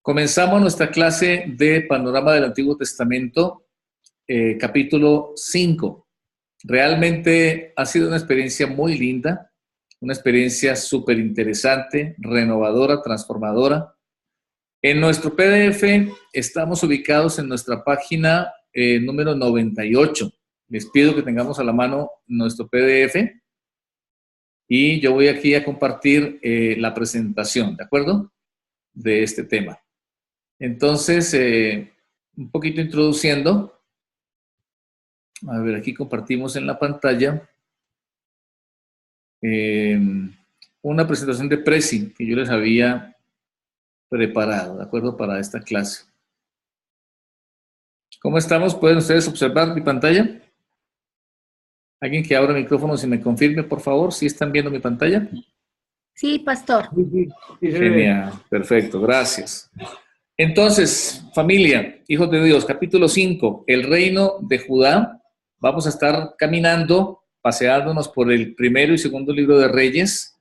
Comenzamos nuestra clase de Panorama del Antiguo Testamento, capítulo 5. Realmente ha sido una experiencia muy linda, una experiencia súper interesante, renovadora, transformadora. En nuestro PDF estamos ubicados en nuestra página número 98. Les pido que tengamos a la mano nuestro PDF y yo voy aquí a compartir la presentación, ¿de acuerdo? De este tema. Entonces, un poquito introduciendo. A ver, aquí compartimos en la pantalla una presentación de Prezi que yo les había preparado, ¿de acuerdo? Para esta clase. ¿Cómo estamos? ¿Pueden ustedes observar mi pantalla? Alguien que abra el micrófono, si me confirme, por favor, si están viendo mi pantalla. Sí, pastor. Sí, Genial, perfecto, gracias. Entonces, familia, hijos de Dios, capítulo 5, el reino de Judá. Vamos a estar caminando, paseándonos por el primero y segundo libro de Reyes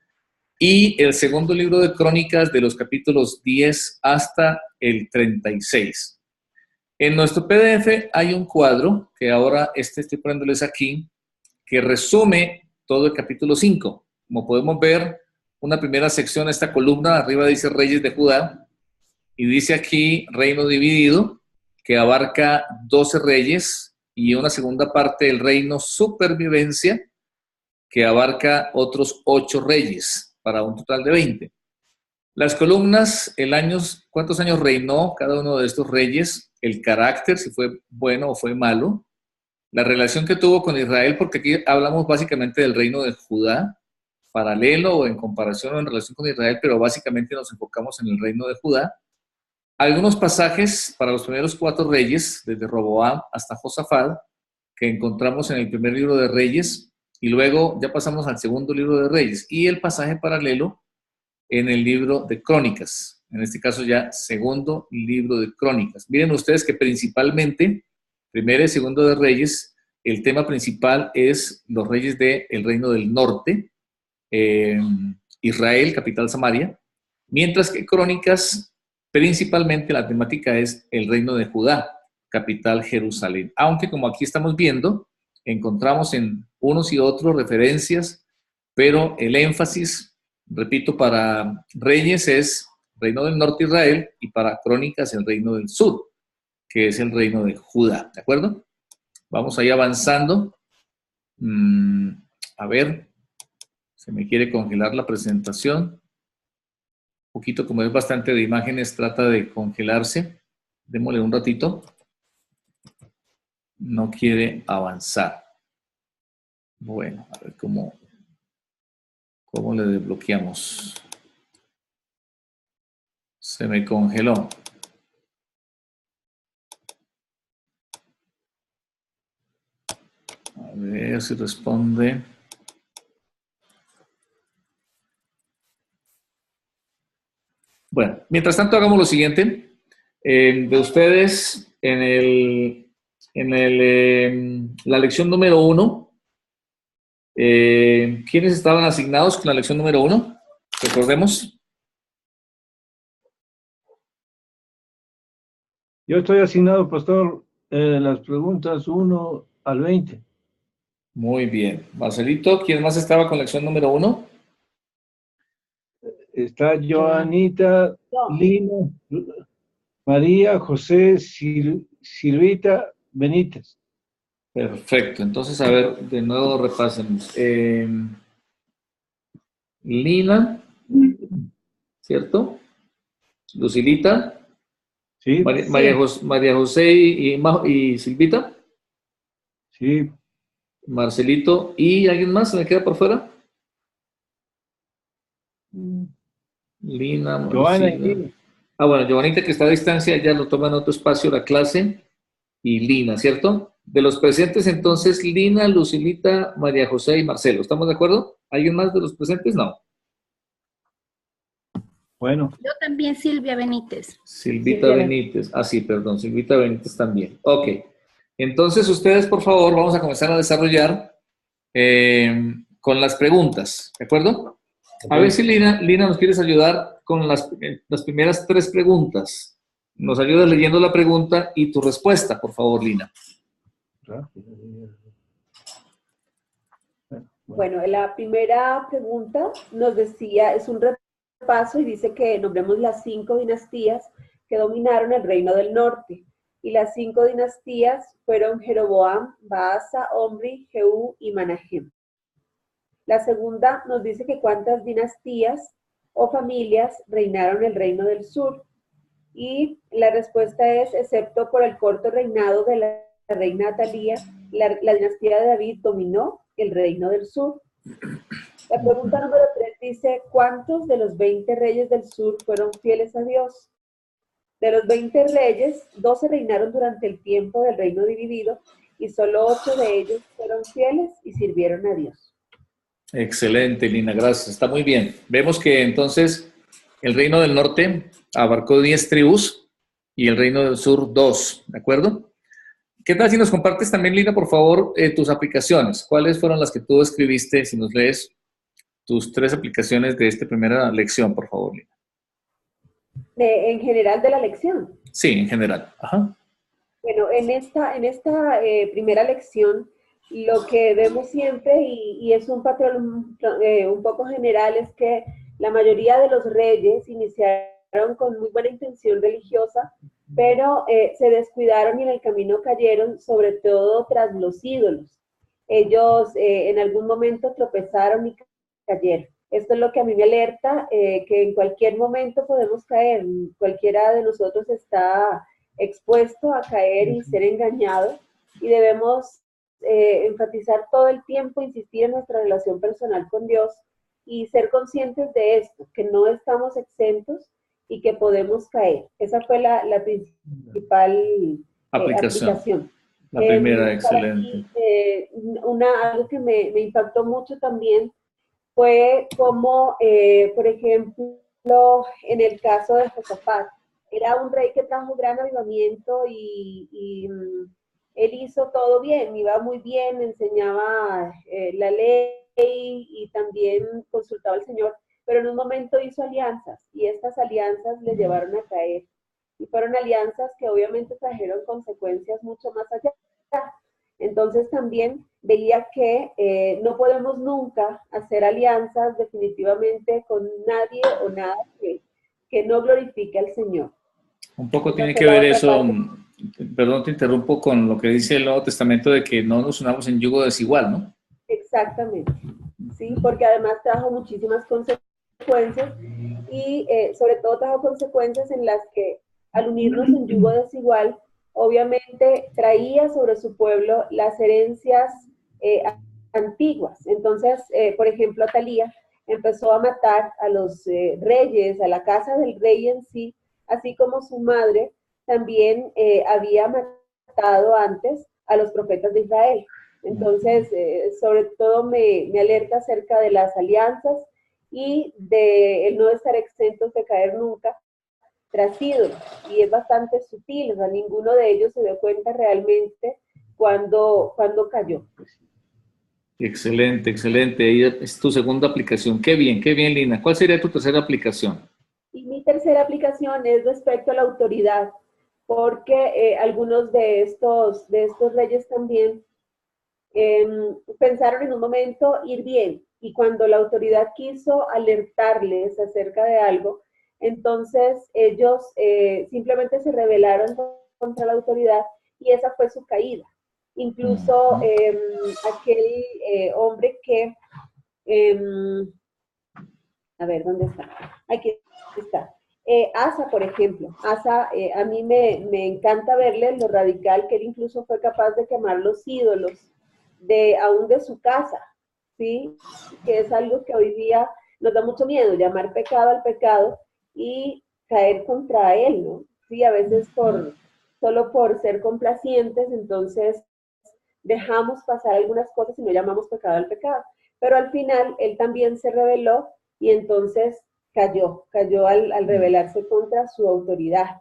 y el segundo libro de Crónicas de los capítulos 10 hasta el 36. En nuestro PDF hay un cuadro que ahora estoy poniéndoles aquí, que resume todo el capítulo 5. Como podemos ver, una primera sección, esta columna, arriba dice Reyes de Judá, y dice aquí reino dividido, que abarca 12 reyes, y una segunda parte del reino supervivencia, que abarca otros 8 reyes, para un total de 20. Las columnas, cuántos años reinó cada uno de estos reyes, el carácter, si fue bueno o fue malo, la relación que tuvo con Israel, porque aquí hablamos básicamente del reino de Judá, paralelo o en comparación o en relación con Israel, pero básicamente nos enfocamos en el reino de Judá. Algunos pasajes para los primeros 4 reyes, desde Roboam hasta Josafat, que encontramos en el primer libro de Reyes, y luego ya pasamos al segundo libro de Reyes, y el pasaje paralelo en el libro de Crónicas, en este caso ya segundo libro de Crónicas. Miren ustedes que principalmente, primero y segundo de Reyes, el tema principal es los reyes del reino del norte, Israel, capital Samaria, mientras que Crónicas, principalmente la temática es el reino de Judá, capital Jerusalén. Aunque como aquí estamos viendo, encontramos en unos y otros referencias, pero el énfasis, repito, para Reyes es reino del norte Israel y para Crónicas el reino del sur, que es el reino de Judá, ¿de acuerdo? Vamos ahí avanzando. A ver, se me quiere congelar la presentación. Un poquito, como es bastante de imágenes, trata de congelarse. Démosle un ratito. No quiere avanzar. Bueno, a ver cómo le desbloqueamos. Se me congeló. A ver si responde. Bueno, mientras tanto hagamos lo siguiente. De ustedes, la lección número 1, ¿quiénes estaban asignados con la lección número 1? Recordemos. Yo estoy asignado, pastor, las preguntas 1 al 20. Muy bien. Marcelito, ¿quién más estaba con lección número 1? Está Joanita, Lina, María, José, Silvita, Benítez. Perfecto. Entonces, a ver, de nuevo repasemos. Lina, ¿cierto? Lucilita. Sí. María José y Silvita. Sí. Marcelito. ¿Y alguien más se me queda por fuera? Lina, Joana y Lina. Bueno, Giovanita, que está a distancia, ya lo toma en otro espacio la clase. Y Lina, ¿cierto? De los presentes, entonces, Lina, Lucilita, María José y Marcelo. ¿Estamos de acuerdo? ¿Alguien más de los presentes? No. Bueno. Yo también, Silvia Benítez. Silvita Benítez. Ah, sí, perdón, Silvita Benítez también. Ok. Entonces, ustedes, por favor, vamos a comenzar a desarrollar con las preguntas, ¿de acuerdo? A ver si Lina nos quieres ayudar con las primeras 3 preguntas. nos ayudas leyendo la pregunta y tu respuesta, por favor, Lina. Bueno, la primera pregunta nos decía, es un repaso y dice que nombremos las 5 dinastías que dominaron el reino del norte. Y las 5 dinastías fueron Jeroboam, Baasa, Omri, Jehú y Manahem. La segunda nos dice que cuántas dinastías o familias reinaron el reino del sur. Y la respuesta es, excepto por el corto reinado de la reina Atalía, la dinastía de David dominó el reino del sur. La pregunta número 3 dice, ¿cuántos de los 20 reyes del sur fueron fieles a Dios? De los 20 reyes, 12 reinaron durante el tiempo del reino dividido y solo 8 de ellos fueron fieles y sirvieron a Dios. Excelente, Lina, gracias. Está muy bien. Vemos que entonces el reino del norte abarcó 10 tribus y el reino del sur 2, ¿de acuerdo? ¿Qué tal si nos compartes también, Lina, por favor, tus aplicaciones? ¿Cuáles fueron las que tú escribiste? Si nos lees tus 3 aplicaciones de esta primera lección, por favor, Lina. En general de la lección. Sí, en general. Ajá. Bueno, en esta primera lección, lo que vemos siempre, y es un patrón un poco general, es que la mayoría de los reyes iniciaron con muy buena intención religiosa, pero se descuidaron y en el camino cayeron, sobre todo tras los ídolos. Ellos en algún momento tropezaron y cayeron. Esto es lo que a mí me alerta, que en cualquier momento podemos caer. Cualquiera de nosotros está expuesto a caer y ser engañado, y debemos enfatizar todo el tiempo, insistir en nuestra relación personal con Dios y ser conscientes de esto, que no estamos exentos y que podemos caer. Esa fue la principal aplicación. La primera, excelente. Algo que me impactó mucho también fue como, por ejemplo, en el caso de Josafat, era un rey que trajo gran avivamiento y él hizo todo bien, iba muy bien, enseñaba la ley y también consultaba al Señor, pero en un momento hizo alianzas y estas alianzas le llevaron a caer. Y fueron alianzas que obviamente trajeron consecuencias mucho más allá. Entonces también veía que no podemos nunca hacer alianzas definitivamente con nadie o nada que no glorifique al Señor. Un poco tiene que ver eso, perdón, te interrumpo, con lo que dice el Nuevo Testamento de que no nos unamos en yugo desigual, ¿no? Exactamente, sí, porque además trajo muchísimas consecuencias y sobre todo trajo consecuencias en las que al unirnos en yugo desigual, obviamente traía sobre su pueblo las herencias antiguas. Entonces, por ejemplo, Atalía empezó a matar a los reyes, a la casa del rey en sí, así como su madre también había matado antes a los profetas de Israel. Entonces, sobre todo me alerta acerca de las alianzas y de el no estar exentos de caer nunca tras ídolos. Y es bastante sutil, o sea, ninguno de ellos se dio cuenta realmente cuando cayó. Excelente, excelente. Ahí es tu segunda aplicación. Qué bien, Lina. ¿Cuál sería tu tercera aplicación? Y mi tercera aplicación es respecto a la autoridad, porque algunos de estos reyes también pensaron en un momento ir bien, y cuando la autoridad quiso alertarles acerca de algo, entonces ellos simplemente se rebelaron contra la autoridad y esa fue su caída. Incluso aquel hombre que, a ver, ¿dónde está? Aquí está. Asa, por ejemplo. Asa, a mí me encanta verle lo radical que él incluso fue capaz de quemar los ídolos aún de su casa, ¿sí? Que es algo que hoy día nos da mucho miedo, llamar pecado al pecado y caer contra él, ¿no? Sí, a veces solo por ser complacientes, entonces dejamos pasar algunas cosas y no llamamos pecado al pecado. Pero al final él también se rebeló y entonces cayó al rebelarse contra su autoridad.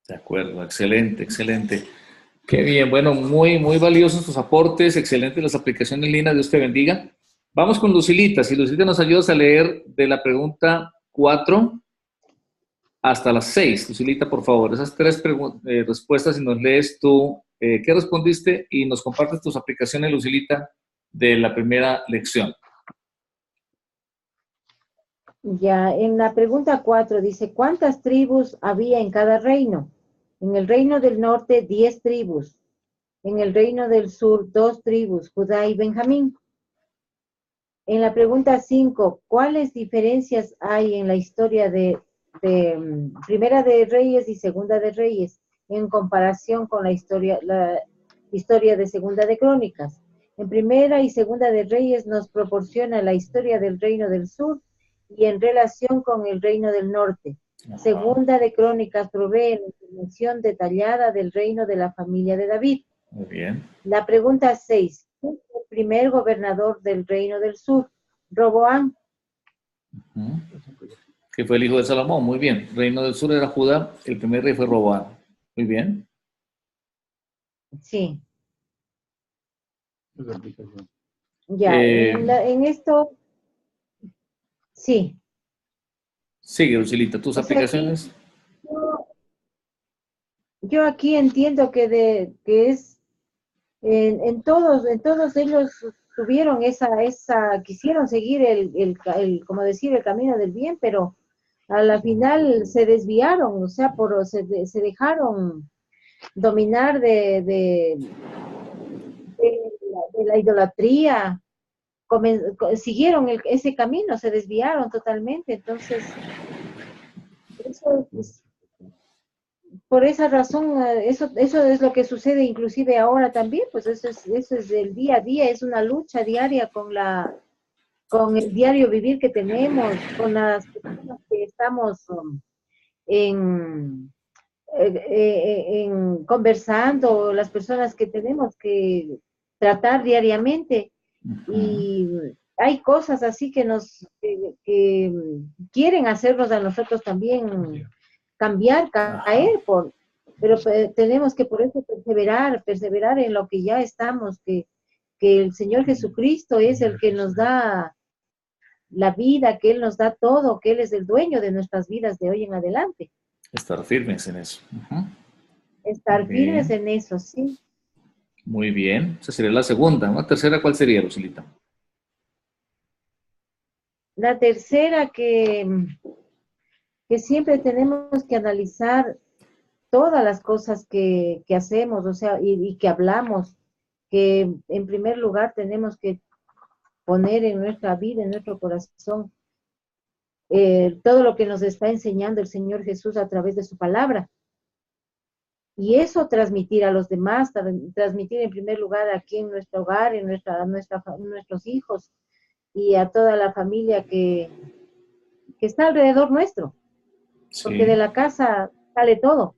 De acuerdo, excelente, excelente. Qué bien, bueno, muy, muy valiosos tus aportes, excelentes las aplicaciones, Lina, Dios te bendiga. Vamos con Lucilita, si Lucilita nos ayudas a leer de la pregunta 4 hasta las 6. Lucilita, por favor, esas tres respuestas y nos lees tú qué respondiste y nos compartes tus aplicaciones, Lucilita, de la primera lección. Ya, en la pregunta 4 dice, ¿cuántas tribus había en cada reino? En el reino del norte, 10 tribus. En el reino del sur, 2 tribus, Judá y Benjamín. En la pregunta 5, ¿cuáles diferencias hay en la historia de Primera de Reyes y Segunda de Reyes en comparación con la historia de Segunda de Crónicas? En Primera y Segunda de Reyes nos proporciona la historia del reino del sur y en relación con el reino del norte. Segunda de Crónicas provee la información detallada del reino de la familia de David. Muy bien. La pregunta 6. ¿Quién fue el primer gobernador del reino del sur? Roboam. Que fue el hijo de Salomón. Muy bien. Reino del sur era Judá. El primer rey fue Roboam. Muy bien. Sí. Esa aplicación. Ya, en esto, sí. Sigue, Lucilita, tus O sea, aplicaciones. Yo aquí entiendo que es en todos ellos tuvieron quisieron seguir como decir, el camino del bien, pero a la final se desviaron, o sea, se dejaron dominar de la idolatría, siguieron ese camino, se desviaron totalmente, entonces, eso es, por esa razón, eso es lo que sucede inclusive ahora también, pues eso es el día a día, es una lucha diaria con el diario vivir que tenemos, con las personas que estamos en, conversando, las personas que tenemos que tratar diariamente. Y hay cosas así que quieren hacernos a nosotros también cambiar, caer, pero tenemos que por eso perseverar en lo que ya estamos, que el Señor Jesucristo es el que nos da la vida, que Él nos da todo, que Él es el dueño de nuestras vidas de hoy en adelante. Estar firmes en eso. Estar firmes en eso, sí. Muy bien. Esa sería la segunda. ¿Una tercera cuál sería, Lucilita? La tercera que siempre tenemos que analizar todas las cosas que hacemos, o sea, y que hablamos, que en primer lugar tenemos que poner en nuestra vida, en nuestro corazón, todo lo que nos está enseñando el Señor Jesús a través de su palabra. Y eso transmitir a los demás, transmitir en primer lugar aquí en nuestro hogar, en nuestros hijos y a toda la familia que está alrededor nuestro. Sí. Porque de la casa sale todo.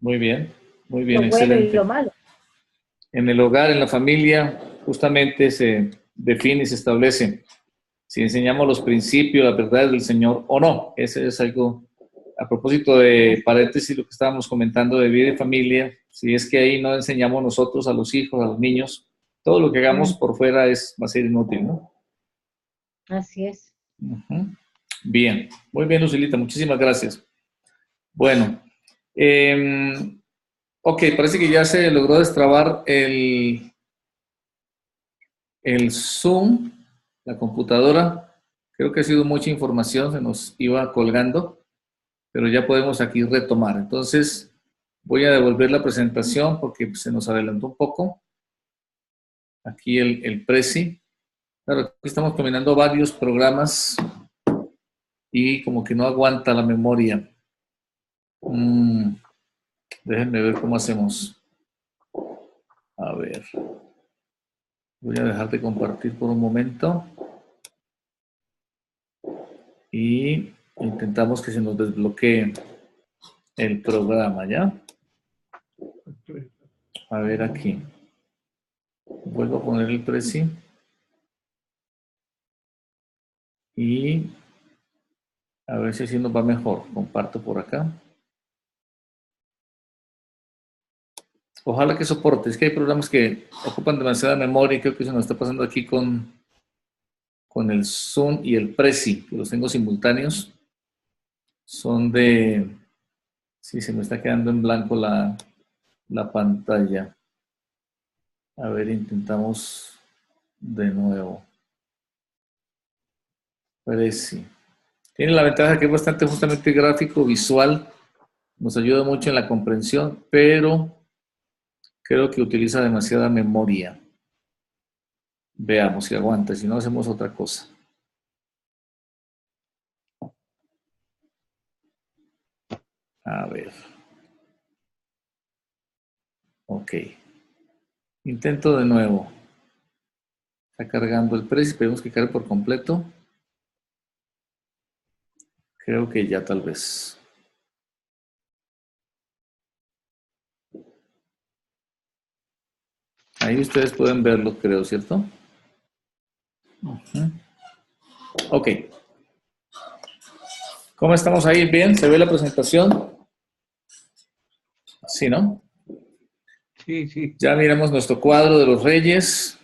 Muy bien, lo excelente. Bueno y lo malo. En el hogar, en la familia, justamente se define y se establece si enseñamos los principios, las verdades del Señor o no. Ese es algo, a propósito de paréntesis, lo que estábamos comentando de vida y familia, si es que ahí no enseñamos nosotros a los hijos, a los niños, todo lo que hagamos por fuera va a ser inútil, ¿no? Así es. Bien, muy bien, Lucilita, muchísimas gracias. Bueno, ok, parece que ya se logró destrabar el Zoom, la computadora. Creo que ha sido mucha información, se nos iba colgando, pero ya podemos aquí retomar. Entonces, voy a devolver la presentación porque se nos adelantó un poco. Aquí el Prezi. Claro, aquí estamos combinando varios programas y como que no aguanta la memoria. Déjenme ver cómo hacemos. A ver. Voy a dejar de compartir por un momento. Y intentamos que se nos desbloquee el programa, ¿ya? A ver aquí. Vuelvo a poner el Prezi. Y a ver si así nos va mejor. Comparto por acá. Ojalá que soporte. Es que hay programas que ocupan demasiada memoria y creo que se nos está pasando aquí con el Zoom y el Prezi, que los tengo simultáneos. son de... Sí, se me está quedando en blanco la pantalla. A ver, intentamos de nuevo. Parece. Tiene la ventaja que es bastante justamente gráfico, visual. Nos ayuda mucho en la comprensión, pero creo que utiliza demasiada memoria. Veamos si aguanta, si no hacemos otra cosa. A ver. Ok. Intento de nuevo. Está cargando el precio, esperemos que cargue por completo. Creo que ya tal vez. Ahí ustedes pueden verlo, creo, ¿cierto? Ok. ¿Cómo estamos ahí? ¿Bien? ¿Se ve la presentación? Sí, ¿no? Sí, sí. Ya miramos nuestro cuadro de los reyes.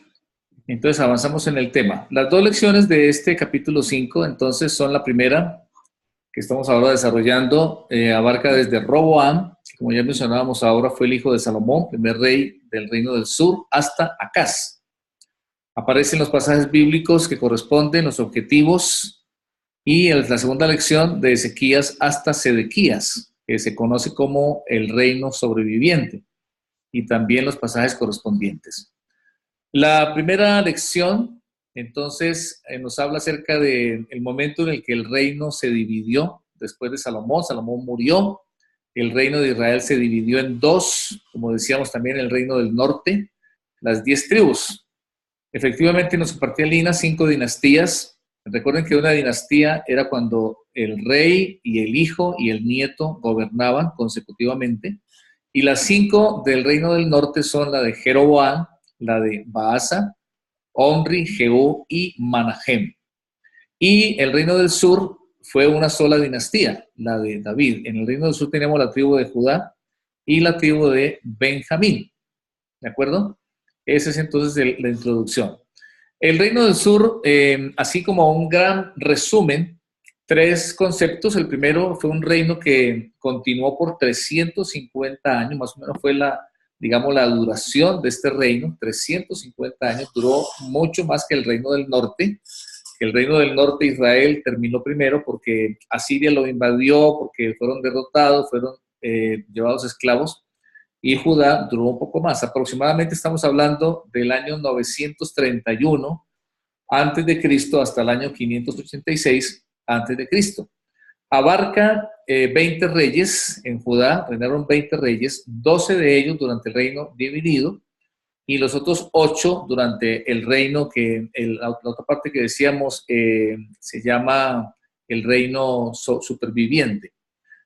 Entonces avanzamos en el tema. Las dos lecciones de este capítulo 5, entonces, son la primera, que estamos ahora desarrollando, abarca desde Roboam, que como ya mencionábamos ahora fue el hijo de Salomón, primer rey del reino del sur, hasta Acaz. Aparecen los pasajes bíblicos que corresponden, los objetivos, y la segunda lección de Ezequías hasta Sedequías, que se conoce como el reino sobreviviente, y también los pasajes correspondientes. La primera lección, entonces, nos habla acerca del momento en el que el reino se dividió después de Salomón. Salomón murió, el reino de Israel se dividió en dos, como decíamos también el reino del norte, las 10 tribus. Efectivamente nos compartía Lina 5 dinastías. Recuerden que una dinastía era cuando el rey y el hijo y el nieto gobernaban consecutivamente. Y las 5 del reino del norte son la de Jeroboam, la de Baasa, Omri, Jehú y Manahem. Y el reino del sur fue una sola dinastía, la de David. En el reino del sur tenemos la tribu de Judá y la tribu de Benjamín. ¿De acuerdo? Esa es entonces la introducción. El reino del sur, así como un gran resumen, 3 conceptos. El primero fue un reino que continuó por 350 años, más o menos fue digamos, la duración de este reino. 350 años, duró mucho más que el reino del norte. El reino del norte, Israel, terminó primero porque Asiria lo invadió, porque fueron derrotados, fueron llevados esclavos. Y Judá duró un poco más. Aproximadamente estamos hablando del año 931 antes de Cristo hasta el año 586 antes de Cristo. Abarca 20 reyes en Judá, reinaron 20 reyes, 12 de ellos durante el reino dividido y los otros 8 durante el reino que, la otra parte que decíamos se llama el reino superviviente.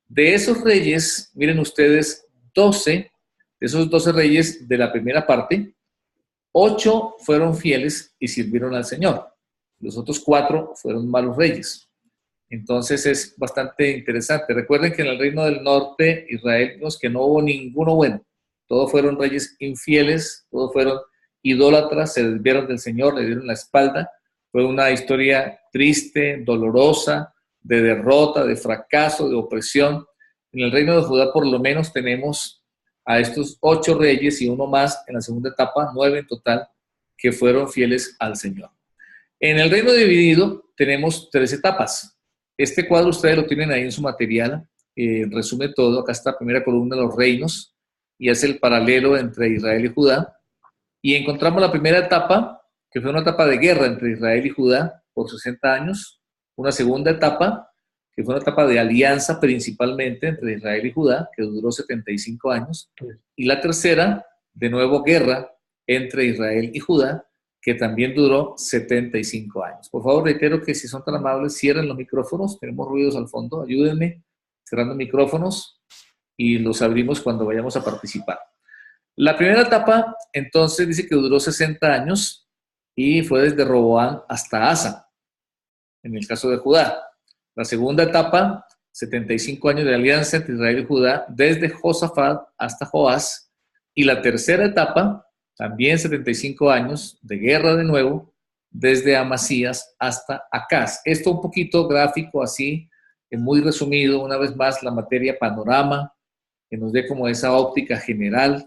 De esos reyes, miren ustedes, 12 de esos 12 reyes de la primera parte, 8 fueron fieles y sirvieron al Señor. Los otros 4 fueron malos reyes. Entonces es bastante interesante. Recuerden que en el reino del norte, Israel, vimos que no hubo ninguno bueno. Todos fueron reyes infieles, todos fueron idólatras, se desviaron del Señor, le dieron la espalda. Fue una historia triste, dolorosa, de derrota, de fracaso, de opresión. En el reino de Judá por lo menos tenemos a estos 8 reyes y uno más en la segunda etapa, 9 en total, que fueron fieles al Señor. En el reino dividido tenemos 3 etapas. Este cuadro ustedes lo tienen ahí en su material, resume todo. Acá está la primera columna de los reinos y hace el paralelo entre Israel y Judá. Y encontramos la primera etapa, que fue una etapa de guerra entre Israel y Judá por 60 años. Una segunda etapa, que fue una etapa de alianza principalmente entre Israel y Judá, que duró 75 años. Y la tercera, de nuevo guerra entre Israel y Judá, que también duró 75 años. Por favor, reitero que si son tan amables, cierren los micrófonos. Tenemos ruidos al fondo. Ayúdenme cerrando micrófonos y los abrimos cuando vayamos a participar. La primera etapa, entonces, dice que duró 60 años y fue desde Roboam hasta Asa, en el caso de Judá. La segunda etapa, 75 años de alianza entre Israel y Judá, desde Josafat hasta Joás. Y la tercera etapa, también 75 años de guerra de nuevo, desde Amasías hasta Acaz. Esto un poquito gráfico así, muy resumido, una vez más, la materia panorama, que nos dé como esa óptica general,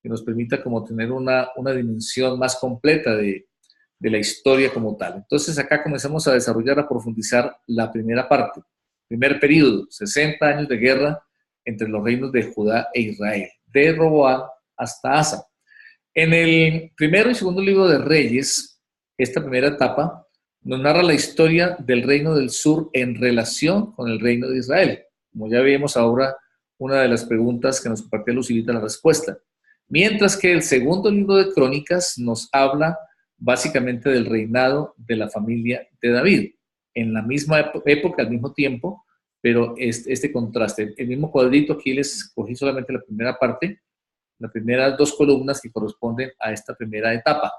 que nos permita como tener una dimensión más completa de la historia como tal. Entonces acá comenzamos a desarrollar, a profundizar la primera parte, primer periodo, 60 años de guerra entre los reinos de Judá e Israel, de Roboam hasta Asa. En el primero y segundo libro de Reyes, esta primera etapa nos narra la historia del reino del sur en relación con el reino de Israel. Como ya vimos ahora, una de las preguntas que nos compartía Lucilita la respuesta. Mientras que el segundo libro de Crónicas nos habla básicamente del reinado de la familia de David, en la misma época, al mismo tiempo, pero este contraste. El mismo cuadrito, aquí les cogí solamente la primera parte, las primeras dos columnas que corresponden a esta primera etapa.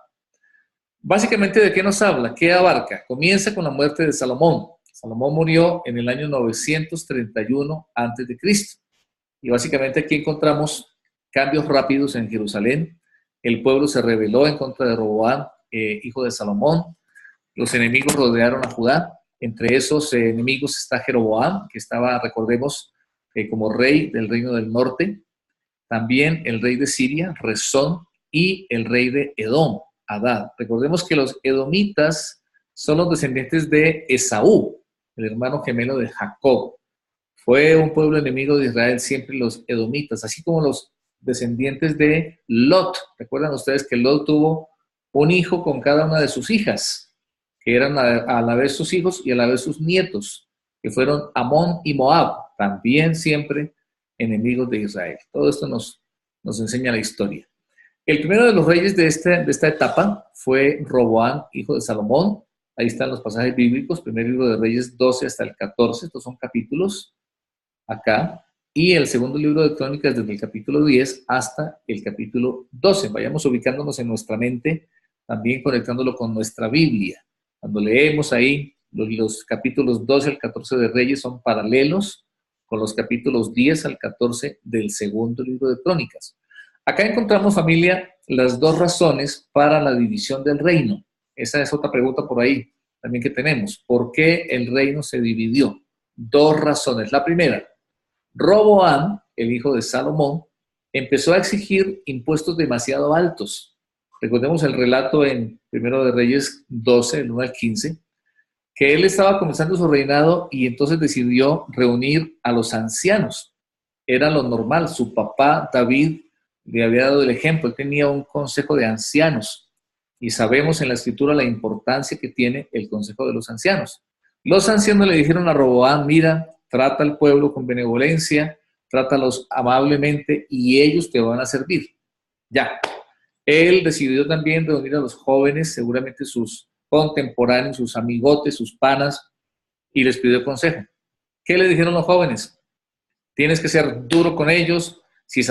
Básicamente, ¿de qué nos habla? ¿Qué abarca? Comienza con la muerte de Salomón. Salomón murió en el año 931 a.C. Y básicamente aquí encontramos cambios rápidos en Jerusalén. El pueblo se rebeló en contra de Roboam, hijo de Salomón. Los enemigos rodearon a Judá. Entre esos enemigos está Jeroboam, que estaba, recordemos, como rey del reino del norte. También el rey de Siria, Rezón, y el rey de Edom, Hadad. Recordemos que los edomitas son los descendientes de Esaú, el hermano gemelo de Jacob. Fue un pueblo enemigo de Israel siempre los edomitas, así como los descendientes de Lot. Recuerdan ustedes que Lot tuvo un hijo con cada una de sus hijas, que eran a la vez sus hijos y a la vez sus nietos, que fueron Amón y Moab, también siempre enemigos de Israel. Todo esto nos enseña la historia. El primero de los reyes de esta etapa fue Roboam, hijo de Salomón. Ahí están los pasajes bíblicos, primer libro de Reyes 12 hasta el 14, estos son capítulos acá. Y el segundo libro de Crónicas desde el capítulo 10 hasta el capítulo 12. Vayamos ubicándonos en nuestra mente, también conectándolo con nuestra Biblia. Cuando leemos ahí, los capítulos 12 al 14 de Reyes son paralelos con los capítulos 10 al 14 del segundo libro de Crónicas. Acá encontramos, familia, las dos razones para la división del reino. Esa es otra pregunta por ahí también que tenemos. ¿Por qué el reino se dividió? Dos razones. La primera, Roboam, el hijo de Salomón, empezó a exigir impuestos demasiado altos. Recordemos el relato en Primero de Reyes 12, el 1 al 15, que él estaba comenzando su reinado y entonces decidió reunir a los ancianos. Era lo normal. Su papá, David, le había dado el ejemplo. Él tenía un consejo de ancianos y sabemos en la escritura la importancia que tiene el consejo de los ancianos. Los ancianos le dijeron a Roboam: mira, trata al pueblo con benevolencia, trátalos amablemente y ellos te van a servir. Ya. Él decidió también reunir a los jóvenes, seguramente sus contemporáneos, sus amigotes, sus panas, y les pidió consejo. ¿Qué le dijeron los jóvenes? Tienes que ser duro con ellos. Si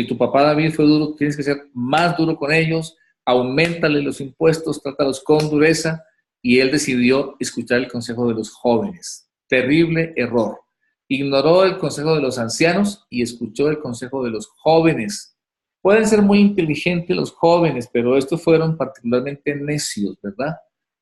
tu papá David fue duro, tienes que ser más duro con ellos. Auméntale los impuestos, trátalos con dureza. Y él decidió escuchar el consejo de los jóvenes. Terrible error. Ignoró el consejo de los ancianos y escuchó el consejo de los jóvenes. Pueden ser muy inteligentes los jóvenes, pero estos fueron particularmente necios, ¿verdad?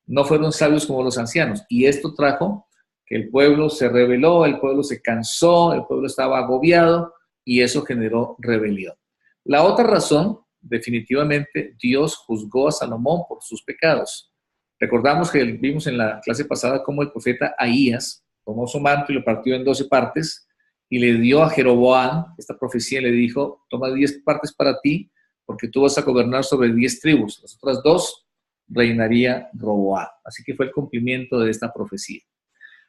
No fueron sabios como los ancianos. Y esto trajo que el pueblo se rebeló, el pueblo se cansó, el pueblo estaba agobiado y eso generó rebelión. La otra razón, definitivamente, Dios juzgó a Salomón por sus pecados. Recordamos que vimos en la clase pasada cómo el profeta Ahías tomó su manto y lo partió en 12 partes y le dio a Jeroboam esta profecía y le dijo: toma 10 partes para ti porque tú vas a gobernar sobre 10 tribus. Las otras 2 reinaría Roboam. Así que fue el cumplimiento de esta profecía.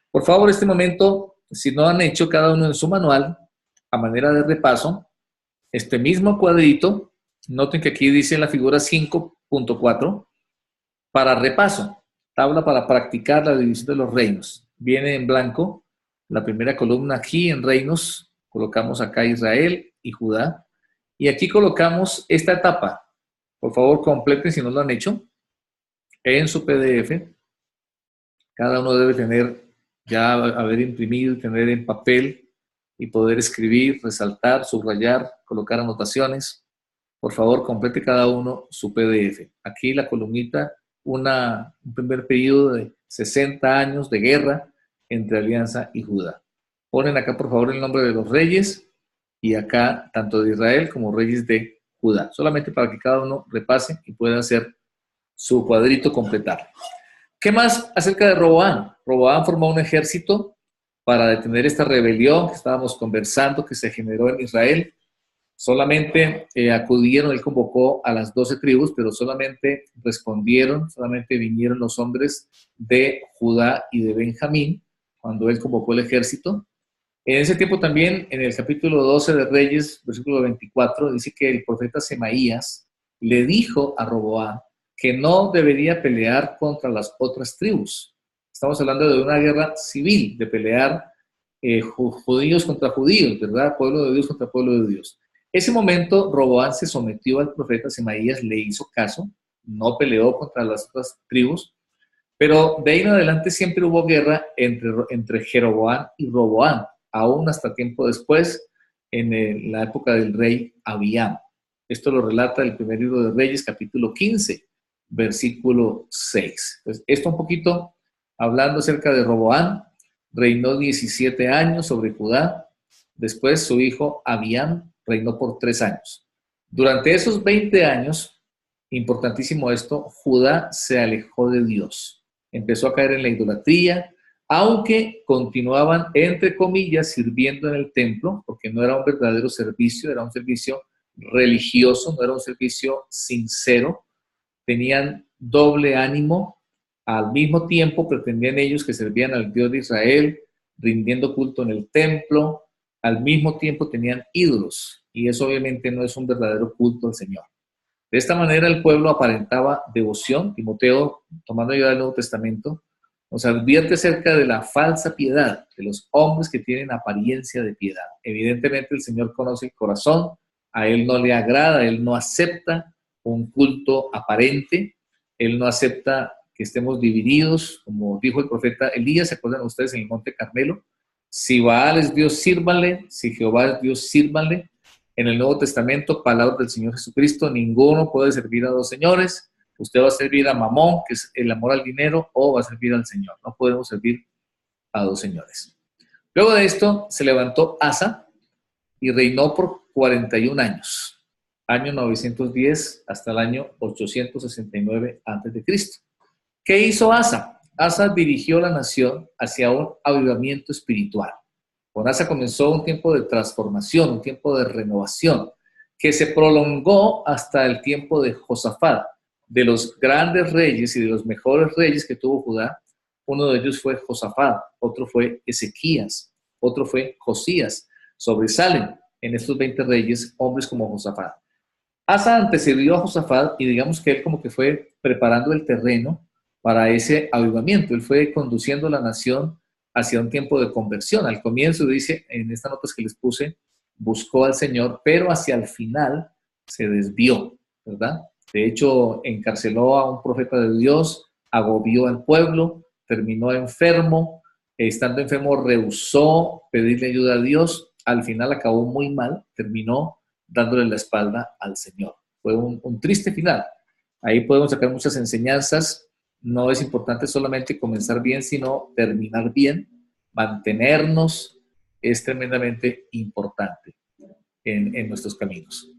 Por favor, este momento, si no han hecho cada uno en su manual, a manera de repaso, este mismo cuadrito, noten que aquí dice en la figura 5.4, para repaso, tabla para practicar la división de los reinos. Viene en blanco la primera columna aquí en reinos, colocamos acá Israel y Judá, y aquí colocamos esta etapa. Por favor, completen si no lo han hecho, en su PDF. Cada uno debe tener, ya haber imprimido y tener en papel y poder escribir, resaltar, subrayar, colocar anotaciones. Por favor, complete cada uno su PDF. Aquí la columnita, un primer periodo de 60 años de guerra entre Alianza y Judá. Ponen acá, por favor, el nombre de los reyes y acá tanto de Israel como reyes de Judá. Solamente para que cada uno repase y pueda hacer su cuadrito, completar. ¿Qué más acerca de Roboam? Roboam formó un ejército para detener esta rebelión que estábamos conversando, que se generó en Israel. Solamente acudieron, él convocó a las 12 tribus, pero solamente respondieron, solamente vinieron los hombres de Judá y de Benjamín, cuando él convocó el ejército. En ese tiempo también, en el capítulo 12 de Reyes, versículo 24, dice que el profeta Semaías le dijo a Roboam que no debería pelear contra las otras tribus. Estamos hablando de una guerra civil, de pelear judíos contra judíos, ¿verdad? Pueblo de Dios contra pueblo de Dios. Ese momento, Roboam se sometió al profeta Semaías, le hizo caso, no peleó contra las otras tribus, pero de ahí en adelante siempre hubo guerra entre Jeroboam y Roboam, aún hasta tiempo después, en la época del rey Abiam. Esto lo relata el primer libro de Reyes, capítulo 15, versículo 6. Entonces, esto un poquito hablando acerca de Roboam. Reinó 17 años sobre Judá. Después su hijo Abiam reinó por 3 años. Durante esos 20 años, importantísimo esto, Judá se alejó de Dios. Empezó a caer en la idolatría, aunque continuaban, entre comillas, sirviendo en el templo, porque no era un verdadero servicio, era un servicio religioso, no era un servicio sincero. Tenían doble ánimo. Al mismo tiempo pretendían ellos que servían al Dios de Israel, rindiendo culto en el templo. Al mismo tiempo tenían ídolos, y eso obviamente no es un verdadero culto al Señor. De esta manera el pueblo aparentaba devoción. Timoteo, tomando ayuda del Nuevo Testamento, nos advierte acerca de la falsa piedad, de los hombres que tienen apariencia de piedad. Evidentemente el Señor conoce el corazón, a Él no le agrada, Él no acepta un culto aparente, Él no acepta que estemos divididos, como dijo el profeta Elías, ¿se acuerdan ustedes en el Monte Carmelo? Si Baal es Dios, sírvanle, si Jehová es Dios, sírvanle. En el Nuevo Testamento, palabras del Señor Jesucristo, ninguno puede servir a dos señores. Usted va a servir a Mamón, que es el amor al dinero, o va a servir al Señor. No podemos servir a dos señores. Luego de esto, se levantó Asa y reinó por 41 años. Año 910 hasta el año 869 a.C. ¿Qué hizo Asa? Asa dirigió la nación hacia un avivamiento espiritual. Con Asa comenzó un tiempo de transformación, un tiempo de renovación, que se prolongó hasta el tiempo de Josafat. De los grandes reyes y de los mejores reyes que tuvo Judá, uno de ellos fue Josafat, otro fue Ezequías, otro fue Josías. Sobresalen en estos 20 reyes hombres como Josafat. Asa antecedió a Josafat y digamos que él como que fue preparando el terreno para ese avivamiento. Él fue conduciendo la nación hacia un tiempo de conversión. Al comienzo dice, en estas notas que les puse, buscó al Señor, pero hacia el final se desvió, ¿verdad? De hecho, encarceló a un profeta de Dios, agobió al pueblo, terminó enfermo, estando enfermo rehusó pedirle ayuda a Dios, al final acabó muy mal, terminó dándole la espalda al Señor. Fue un triste final. Ahí podemos sacar muchas enseñanzas. No es importante solamente comenzar bien, sino terminar bien. Mantenernos es tremendamente importante en nuestros caminos.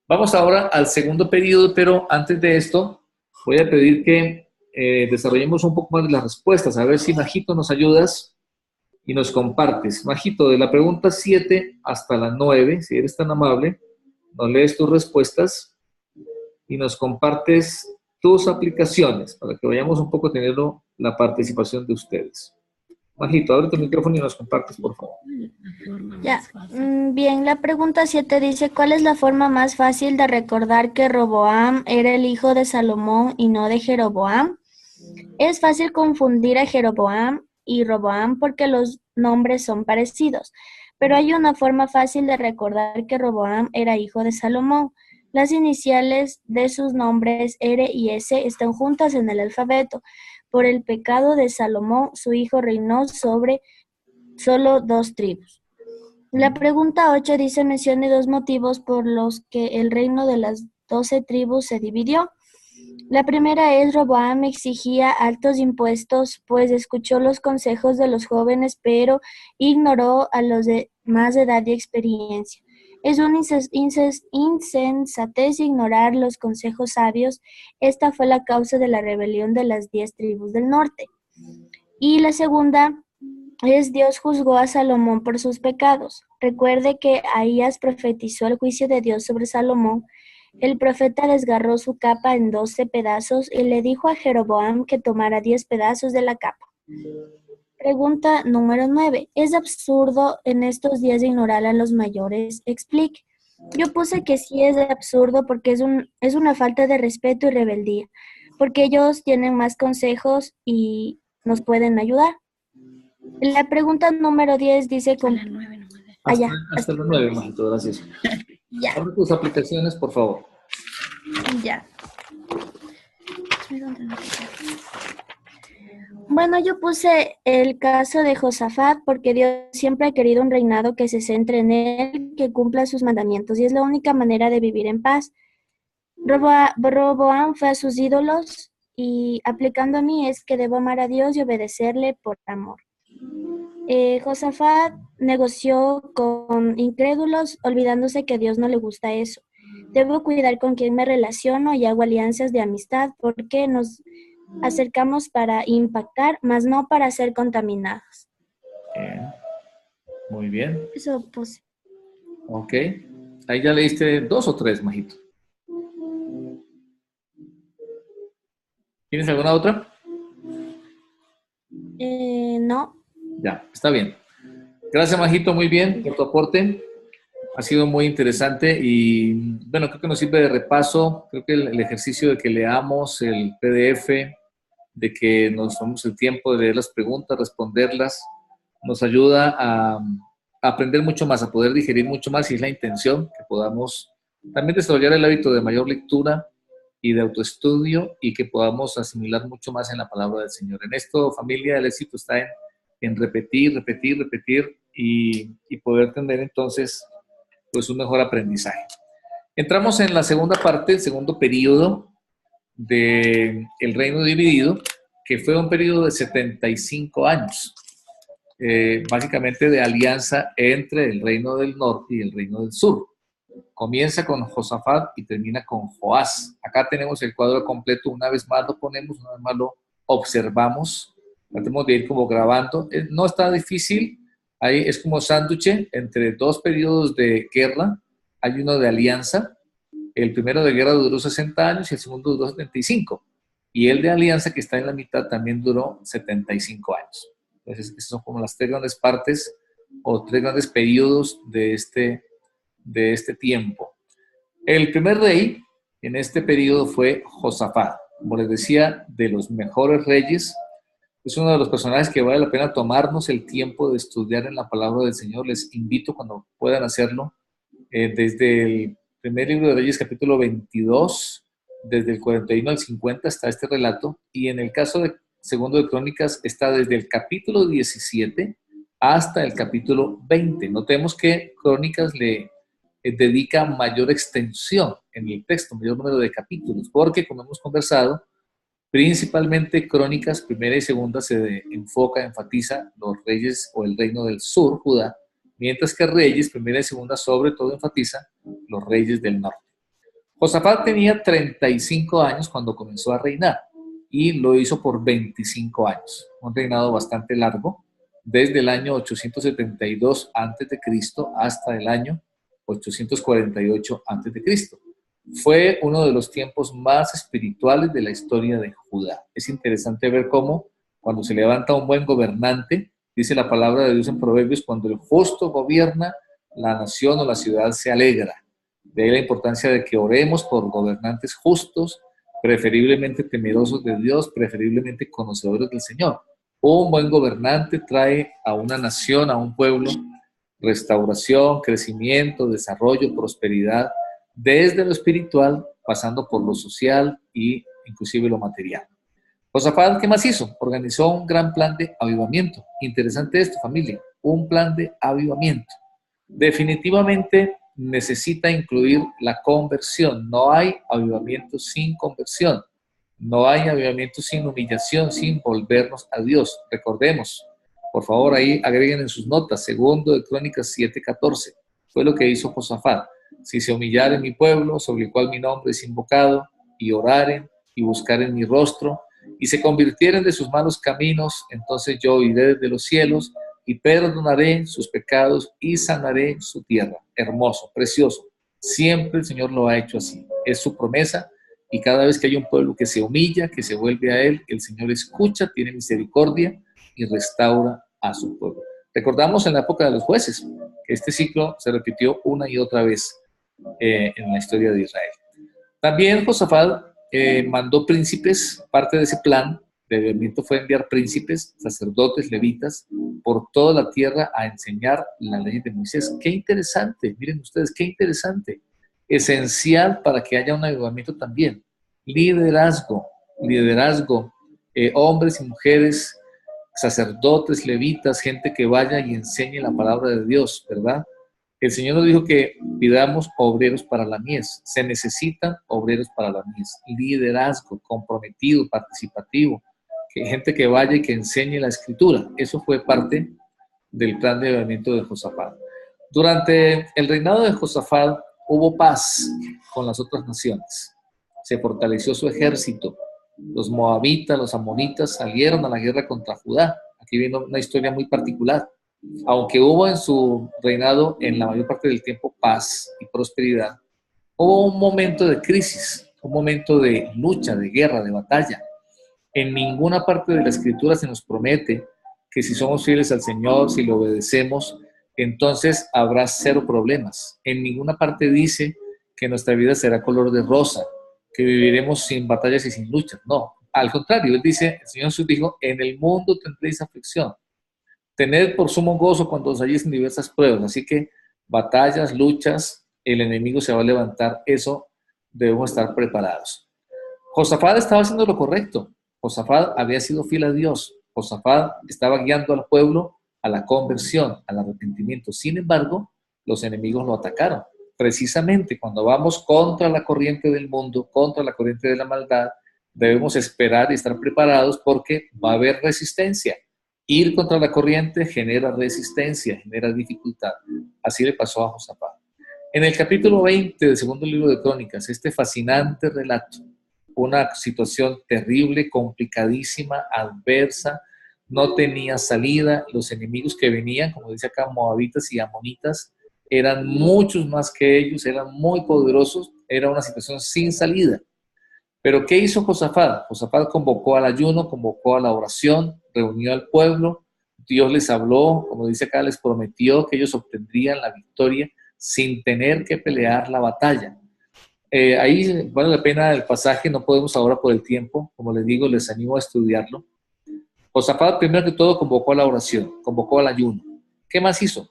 Vamos ahora al segundo periodo, pero antes de esto voy a pedir que desarrollemos un poco más de las respuestas. A ver si, Majito, nos ayudas y nos compartes. Majito, de la pregunta 7 hasta la 9, si eres tan amable, nos lees tus respuestas y nos compartes tus aplicaciones para que vayamos un poco teniendo la participación de ustedes. Majito, abre tu micrófono y nos compartes, por favor. Ya, bien, la pregunta 7 dice, ¿cuál es la forma más fácil de recordar que Roboam era el hijo de Salomón y no de Jeroboam? Es fácil confundir a Jeroboam y Roboam porque los nombres son parecidos, pero hay una forma fácil de recordar que Roboam era hijo de Salomón. Las iniciales de sus nombres R y S están juntas en el alfabeto. Por el pecado de Salomón, su hijo reinó sobre solo 2 tribus. La pregunta 8 dice, mencione 2 motivos por los que el reino de las 12 tribus se dividió. La primera es: Roboam exigía altos impuestos, pues escuchó los consejos de los jóvenes, pero ignoró a los de más edad y experiencia. Es una insensatez ignorar los consejos sabios. Esta fue la causa de la rebelión de las 10 tribus del norte. Y la segunda es: Dios juzgó a Salomón por sus pecados. Recuerde que Ahías profetizó el juicio de Dios sobre Salomón. El profeta desgarró su capa en 12 pedazos y le dijo a Jeroboam que tomara 10 pedazos de la capa. Pregunta número 9. ¿Es absurdo en estos días ignorar a los mayores? Explique. Yo puse que sí es absurdo porque es una falta de respeto y rebeldía, porque ellos tienen más consejos y nos pueden ayudar. La pregunta número 10 dice con... Hasta las 9, Majito, gracias. Ya. Abre tus aplicaciones, por favor. Ya. Bueno, yo puse el caso de Josafat porque Dios siempre ha querido un reinado que se centre en él, que cumpla sus mandamientos, y es la única manera de vivir en paz. Roboam fue a sus ídolos, y aplicando a mí es que debo amar a Dios y obedecerle por amor. Josafat negoció con incrédulos, olvidándose que a Dios no le gusta eso. Debo cuidar con quién me relaciono y hago alianzas de amistad, porque nos acercamos para impactar, mas no para ser contaminados. Bien. Muy bien. Eso puse. Ok. Ahí ya leíste 2 o 3, Majito. ¿Tienes alguna otra? No. Ya, está bien. Gracias, Majito, muy bien por tu aporte. Ha sido muy interesante y, bueno, creo que nos sirve de repaso. Creo que el ejercicio de que leamos el PDF, de que nos tomemos el tiempo de leer las preguntas, responderlas, nos ayuda a aprender mucho más, a poder digerir mucho más, y es la intención que podamos también desarrollar el hábito de mayor lectura y de autoestudio, y que podamos asimilar mucho más en la palabra del Señor. En esto, familia, el éxito está en repetir, repetir, repetir y poder tener entonces pues un mejor aprendizaje. Entramos en la segunda parte, el segundo periodo del Reino Dividido, que fue un periodo de 75 años, básicamente de alianza entre el Reino del Norte y el Reino del Sur. Comienza con Josafat y termina con Joás. Acá tenemos el cuadro completo, una vez más lo ponemos, una vez más lo observamos, tratemos de ir como grabando. No está difícil, ahí es como sándwich entre 2 periodos de guerra. Hay uno de alianza, el primero de guerra duró 60 años y el segundo duró 75, y el de alianza, que está en la mitad, también duró 75 años. Entonces, esas son como las 3 grandes partes o 3 grandes periodos de este tiempo. El primer rey en este periodo fue Josafat. Como les decía, de los mejores reyes. Es uno de los personajes que vale la pena tomarnos el tiempo de estudiar en la palabra del Señor. Les invito, cuando puedan hacerlo, desde el primer libro de Reyes, capítulo 22, desde el 41 al 50 está este relato, y en el caso de segundo de Crónicas está desde el capítulo 17 hasta el capítulo 20. Notemos que Crónicas le dedica mayor extensión en el texto, mayor número de capítulos, porque, como hemos conversado, principalmente Crónicas primera y segunda se enfoca, enfatiza los reyes o el reino del sur, Judá, mientras que Reyes primera y segunda sobre todo enfatiza los reyes del norte. Josafat tenía 35 años cuando comenzó a reinar, y lo hizo por 25 años, un reinado bastante largo, desde el año 872 a.C. hasta el año 848 a.C. Fue uno de los tiempos más espirituales de la historia de Judá. Es interesante ver cómo, cuando se levanta un buen gobernante, dice la palabra de Dios en Proverbios, cuando el justo gobierna, la nación o la ciudad se alegra. De ahí la importancia de que oremos por gobernantes justos, preferiblemente temerosos de Dios, preferiblemente conocedores del Señor. Un buen gobernante trae a una nación, a un pueblo, restauración, crecimiento, desarrollo, prosperidad, desde lo espiritual, pasando por lo social e inclusive lo material. Josafat, ¿qué más hizo? Organizó un gran plan de avivamiento. Interesante esto, familia, un plan de avivamiento. Definitivamente necesita incluir la conversión. No hay avivamiento sin conversión. No hay avivamiento sin humillación, sin volvernos a Dios. Recordemos, por favor, ahí agreguen en sus notas, segundo de Crónicas 7:14. Fue lo que hizo Josafat. Si se humillaren mi pueblo, sobre el cual mi nombre es invocado, y oraren y buscaren mi rostro, y se convirtieren de sus malos caminos, entonces yo oiré desde los cielos y perdonaré sus pecados y sanaré su tierra. Hermoso, precioso. Siempre el Señor lo ha hecho así. Es su promesa, y cada vez que hay un pueblo que se humilla, que se vuelve a Él, el Señor escucha, tiene misericordia y restaura a su pueblo. Recordamos en la época de los jueces que este ciclo se repitió una y otra vez en la historia de Israel. También Josafat mandó príncipes. Parte de ese plan de avivamiento fue enviar príncipes, sacerdotes, levitas, por toda la tierra a enseñar la ley de Moisés. Qué interesante, miren ustedes, qué interesante. Esencial para que haya un avivamiento también. Liderazgo, hombres y mujeres, sacerdotes, levitas, gente que vaya y enseñe la palabra de Dios, ¿verdad? El Señor nos dijo que pidamos obreros para la mies. Se necesitan obreros para la mies. Liderazgo comprometido, participativo, gente que vaya y que enseñe la escritura. Eso fue parte del plan de avivamiento de Josafat. Durante el reinado de Josafat hubo paz con las otras naciones. Se fortaleció su ejército. Los moabitas, los amonitas salieron a la guerra contra Judá. Aquí viene una historia muy particular. Aunque hubo en su reinado, en la mayor parte del tiempo, paz y prosperidad, hubo un momento de crisis, un momento de lucha, de guerra, de batalla. En ninguna parte de la Escritura se nos promete que si somos fieles al Señor, si le obedecemos, entonces habrá cero problemas. En ninguna parte dice que nuestra vida será color de rosa, que viviremos sin batallas y sin luchas. No, al contrario, Él dice, el Señor Jesús dijo, en el mundo tendréis aflicción. Tened por sumo gozo cuando os halléis en diversas pruebas. Así que batallas, luchas, el enemigo se va a levantar. Eso debemos estar preparados. Josafat estaba haciendo lo correcto. Josafat había sido fiel a Dios. Josafat estaba guiando al pueblo a la conversión, al arrepentimiento. Sin embargo, los enemigos lo atacaron. Precisamente cuando vamos contra la corriente del mundo, contra la corriente de la maldad, debemos esperar y estar preparados porque va a haber resistencia. Ir contra la corriente genera resistencia, genera dificultad. Así le pasó a Josafat. En el capítulo 20 del segundo libro de Crónicas, este fascinante relato, una situación terrible, complicadísima, adversa, no tenía salida. Los enemigos que venían, como dice acá, moabitas y amonitas, eran muchos más que ellos, eran muy poderosos, era una situación sin salida. Pero ¿qué hizo Josafat? Josafat convocó al ayuno, convocó a la oración, reunió al pueblo, Dios les habló, como dice acá, les prometió que ellos obtendrían la victoria sin tener que pelear la batalla. Ahí vale la pena el pasaje, no podemos ahora por el tiempo, como les digo, les animo a estudiarlo. Josafat primero que todo convocó a la oración, convocó al ayuno. ¿Qué más hizo?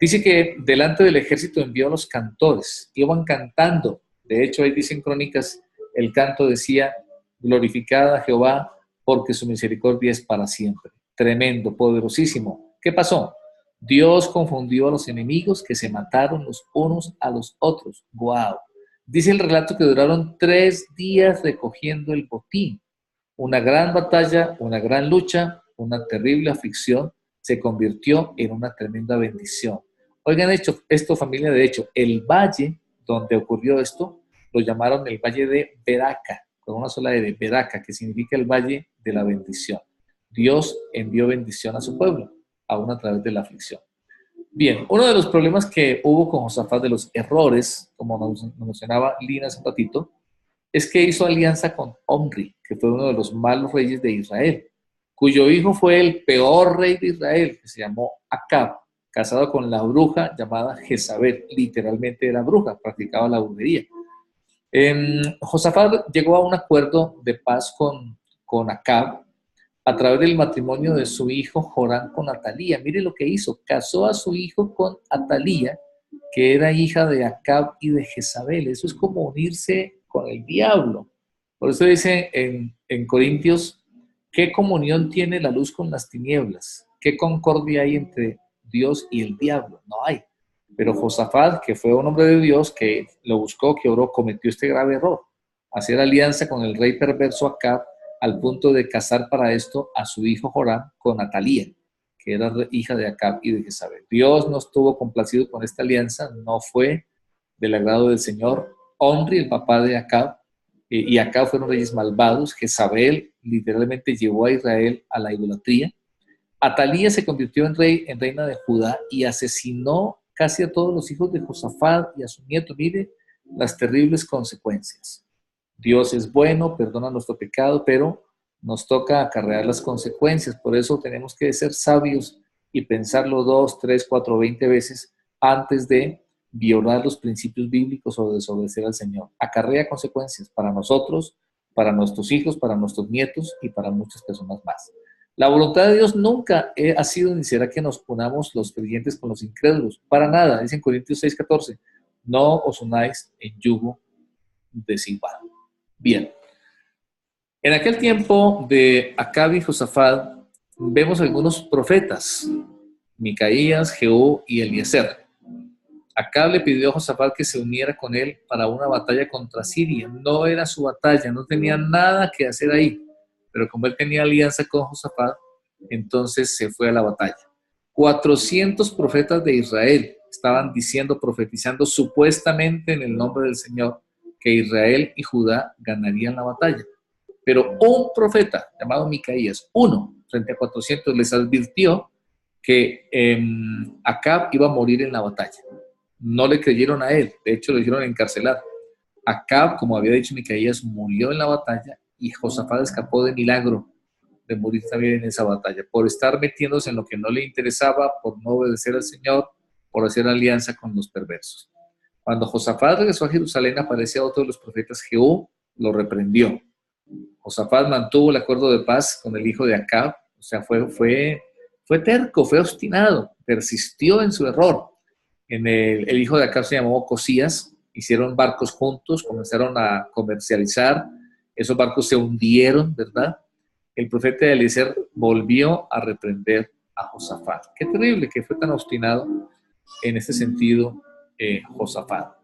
Dice que delante del ejército envió a los cantores, iban cantando. De hecho, ahí dicen Crónicas, el canto decía, glorificada Jehová, porque su misericordia es para siempre. Tremendo, poderosísimo. ¿Qué pasó? Dios confundió a los enemigos que se mataron los unos a los otros. ¡Wow! Dice el relato que duraron 3 días recogiendo el botín. Una gran batalla, una gran lucha, una terrible aflicción se convirtió en una tremenda bendición. Oigan esto, familia, de hecho, el valle donde ocurrió esto, lo llamaron el Valle de Beraca, con una sola E, de Beraca, que significa el Valle de la Bendición. Dios envió bendición a su pueblo, aún a través de la aflicción. Bien, uno de los problemas que hubo con Josafat, de los errores, como nos mencionaba Lina hace un ratito, es que hizo alianza con Omri, que fue uno de los malos reyes de Israel, cuyo hijo fue el peor rey de Israel, que se llamó Acab, casado con la bruja llamada Jezabel. Literalmente era bruja, practicaba la brujería. Josafat llegó a un acuerdo de paz con Acab a través del matrimonio de su hijo Joram con Atalía. Mire lo que hizo, casó a su hijo con Atalía, que era hija de Acab y de Jezabel. Eso es como unirse con el diablo. Por eso dice en Corintios, ¿qué comunión tiene la luz con las tinieblas? ¿Qué concordia hay entre Dios y el diablo? No hay. Pero Josafat, que fue un hombre de Dios, que lo buscó, que oró, cometió este grave error. hacer alianza con el rey perverso Acab, al punto de casar para esto a su hijo Joram con Atalía, que era hija de Acab y de Jezabel. Dios no estuvo complacido con esta alianza, no fue del agrado del Señor. Omri, el papá de Acab, y Acab fueron reyes malvados. Jezabel literalmente llevó a Israel a la idolatría. Atalía se convirtió en reina de Judá y asesinó casi a todos los hijos de Josafat y a su nieto. Mire las terribles consecuencias. Dios es bueno, perdona nuestro pecado, pero nos toca acarrear las consecuencias. Por eso tenemos que ser sabios y pensarlo 2, 3, 4, 20 veces antes de violar los principios bíblicos o desobedecer al Señor. Acarrea consecuencias para nosotros, para nuestros hijos, para nuestros nietos y para muchas personas más. La voluntad de Dios nunca ha sido ni será que nos unamos los creyentes con los incrédulos. Para nada, dice en Corintios 6:14, no os unáis en yugo desigual. Bien, en aquel tiempo de Acab y Josafat vemos algunos profetas, Micaías, Jehú y Eliezer. Acab le pidió a Josafat que se uniera con él para una batalla contra Siria. No era su batalla, no tenía nada que hacer ahí, pero como él tenía alianza con Josafat, entonces se fue a la batalla. 400 profetas de Israel estaban diciendo, profetizando supuestamente en el nombre del Señor, que Israel y Judá ganarían la batalla. Pero un profeta llamado Micaías, uno frente a 400, les advirtió que Acab iba a morir en la batalla. No le creyeron a él, de hecho lo hicieron encarcelar. Acab, como había dicho Micaías, murió en la batalla y Josafat escapó de milagro de morir también en esa batalla, por estar metiéndose en lo que no le interesaba, por no obedecer al Señor, por hacer alianza con los perversos. Cuando Josafat regresó a Jerusalén, apareció otro de los profetas, Jehú, lo reprendió. Josafat mantuvo el acuerdo de paz con el hijo de Acab, o sea, fue terco, fue obstinado, persistió en su error. El hijo de Acab se llamó Ocosías, hicieron barcos juntos, comenzaron a comercializar, esos barcos se hundieron, ¿verdad? El profeta Eliezer volvió a reprender a Josafat. Qué terrible que fue tan obstinado en ese sentido Josafat.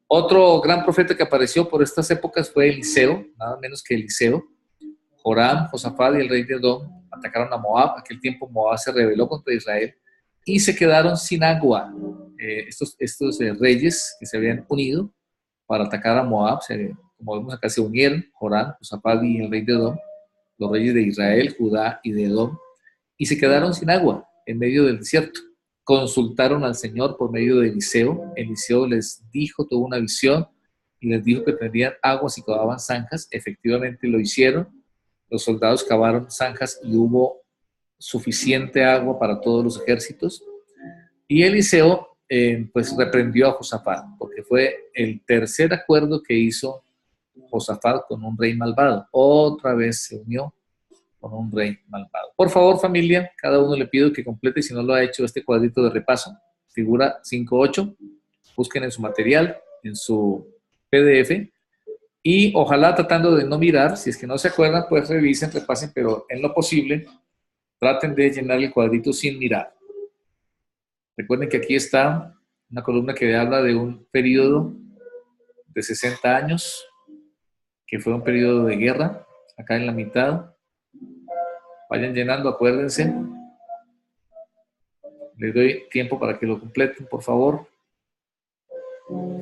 Otro gran profeta que apareció por estas épocas fue Eliseo, nada menos que Eliseo. Joram, Josafat y el rey de Edom atacaron a Moab. Aquel tiempo Moab se rebeló contra Israel y se quedaron sin agua. Estos reyes que se habían unido para atacar a Moab, como vemos acá, se unieron, Joram, Josafat y el rey de Edom, los reyes de Israel, Judá y de Edom, y se quedaron sin agua en medio del desierto. Consultaron al Señor por medio de Eliseo. Eliseo les dijo, tuvo una visión y les dijo que tendrían agua si cavaban zanjas. Efectivamente lo hicieron. Los soldados cavaron zanjas y hubo suficiente agua para todos los ejércitos. Y Eliseo pues reprendió a Josafat, porque fue el tercer acuerdo que hizo Josafat con un rey malvado. Otra vez se unió con un rey malvado. Por favor, familia, cada uno le pido que complete, si no lo ha hecho, este cuadrito de repaso. Figura 5.8. Busquen en su material, en su PDF. Y ojalá, tratando de no mirar, si es que no se acuerdan, pues revisen, repasen, pero en lo posible, traten de llenar el cuadrito sin mirar. Recuerden que aquí está una columna que habla de un periodo de 60 años, que fue un periodo de guerra, acá en la mitad. Vayan llenando, acuérdense. Les doy tiempo para que lo completen, por favor.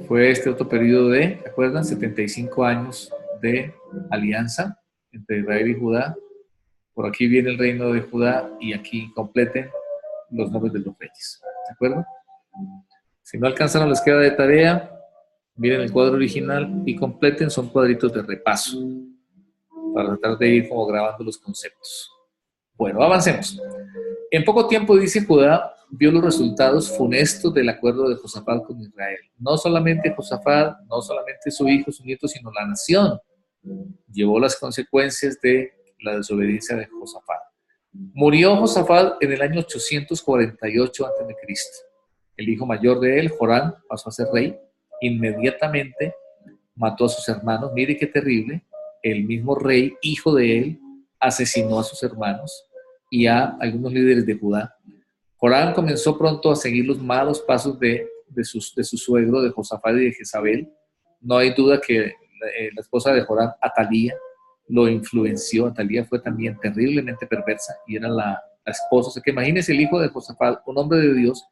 Fue este otro periodo de, ¿se acuerdan? 75 años de alianza entre Israel y Judá. Por aquí viene el reino de Judá y aquí completen los nombres de los reyes. ¿De acuerdo? Si no alcanzaron, les queda de tarea. Miren el cuadro original y completen, son cuadritos de repaso para tratar de ir como grabando los conceptos. Bueno, avancemos. En poco tiempo, dice, Judá vio los resultados funestos del acuerdo de Josafat con Israel. No solamente Josafat, no solamente su hijo, su nieto, sino la nación llevó las consecuencias de la desobediencia de Josafat. Murió Josafat en el año 848 a.C. El hijo mayor de él, Joram, pasó a ser rey. Inmediatamente mató a sus hermanos. Mire qué terrible. El mismo rey, hijo de él, asesinó a sus hermanos y a algunos líderes de Judá. Joram comenzó pronto a seguir los malos pasos de su suegro, de Josafat y de Jezabel. No hay duda que la esposa de Joram, Atalía, lo influenció. Atalía fue también terriblemente perversa y era la esposa. O sea que imagínense el hijo de Josafat, un hombre de Dios,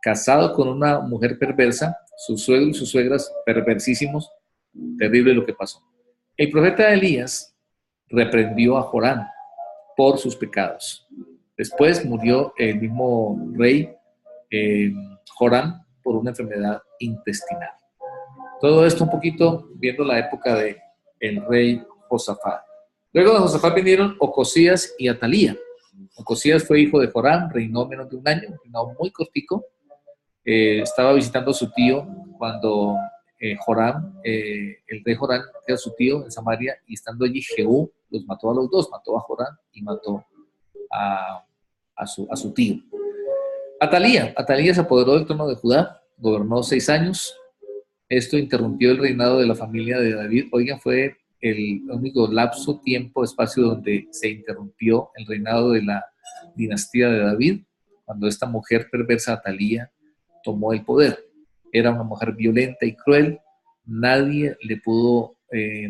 casado con una mujer perversa, sus suegros y sus suegras perversísimos. Terrible lo que pasó. El profeta Elías reprendió a Joram por sus pecados. Después murió el mismo rey Joram por una enfermedad intestinal. Todo esto un poquito viendo la época de el rey Josafat. Luego de Josafat vinieron Ocosías y Atalía. Ocosías fue hijo de Joram, reinó menos de un año, reinó muy cortico. Estaba visitando a su tío cuando Joram, el rey Joram, era su tío en Samaria, y estando allí Jehú los mató a los dos, mató a Joram y mató a su tío. Atalía se apoderó del trono de Judá, gobernó 6 años. Esto interrumpió el reinado de la familia de David. Oigan, fue el único lapso, tiempo, espacio donde se interrumpió el reinado de la dinastía de David, cuando esta mujer perversa, Atalía, tomó el poder. Era una mujer violenta y cruel. Nadie le pudo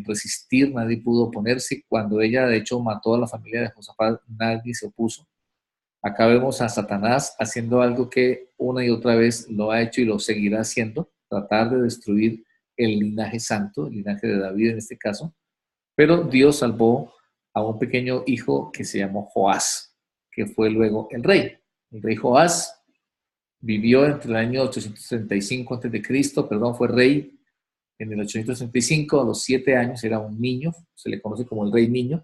resistir, nadie pudo oponerse. Cuando ella, de hecho, mató a la familia de Josafat, nadie se opuso. Acá vemos a Satanás haciendo algo que una y otra vez lo ha hecho y lo seguirá haciendo, tratar de destruir el linaje santo, el linaje de David en este caso, pero Dios salvó a un pequeño hijo que se llamó Joás, que fue luego el rey. El rey Joás vivió entre el año 835 a.C., fue rey en el 835, a los 7 años, era un niño, se le conoce como el rey niño.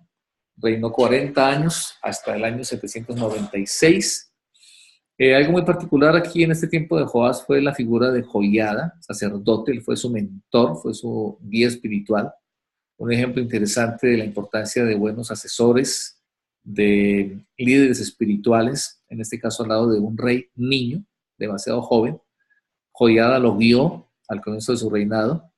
Reinó 40 años hasta el año 796. Algo muy particular aquí en este tiempo de Joás fue la figura de Joiada, sacerdote. Él fue su mentor, fue su guía espiritual. Un ejemplo interesante de la importancia de buenos asesores, de líderes espirituales, en este caso al lado de un rey niño, demasiado joven. Joiada lo guió al comienzo de su reinado.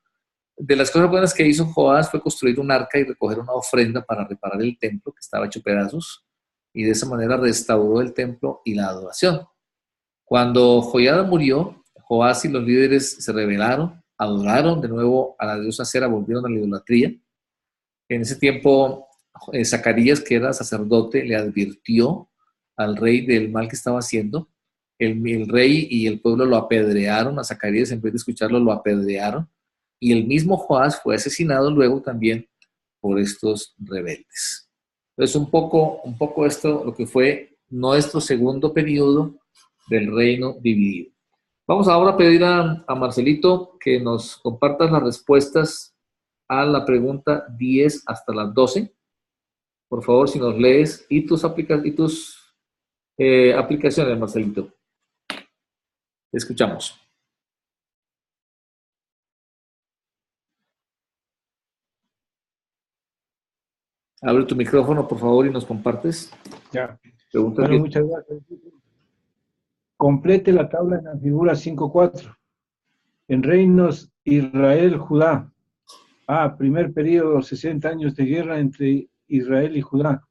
De las cosas buenas que hizo Joás fue construir un arca y recoger una ofrenda para reparar el templo que estaba hecho pedazos, y de esa manera restauró el templo y la adoración. Cuando Joiada murió, Joás y los líderes se rebelaron, adoraron de nuevo a la diosa Acera, volvieron a la idolatría. En ese tiempo, Zacarías, que era sacerdote, le advirtió al rey del mal que estaba haciendo. El rey y el pueblo lo apedrearon a Zacarías, en vez de escucharlo, lo apedrearon. Y el mismo Joás fue asesinado luego también por estos rebeldes. Entonces, un poco esto, lo que fue nuestro segundo periodo del reino dividido. Vamos ahora a pedir a Marcelito que nos compartas las respuestas a la pregunta 10 hasta las 12. Por favor, si nos lees y tus aplicaciones, Marcelito. Te escuchamos. Abre tu micrófono, por favor, y nos compartes. Ya. Preguntas Bueno, muchas gracias. Complete la tabla en la figura 5.4. En reinos Israel, Judá. Primer periodo, 60 años de guerra entre Israel y Judá.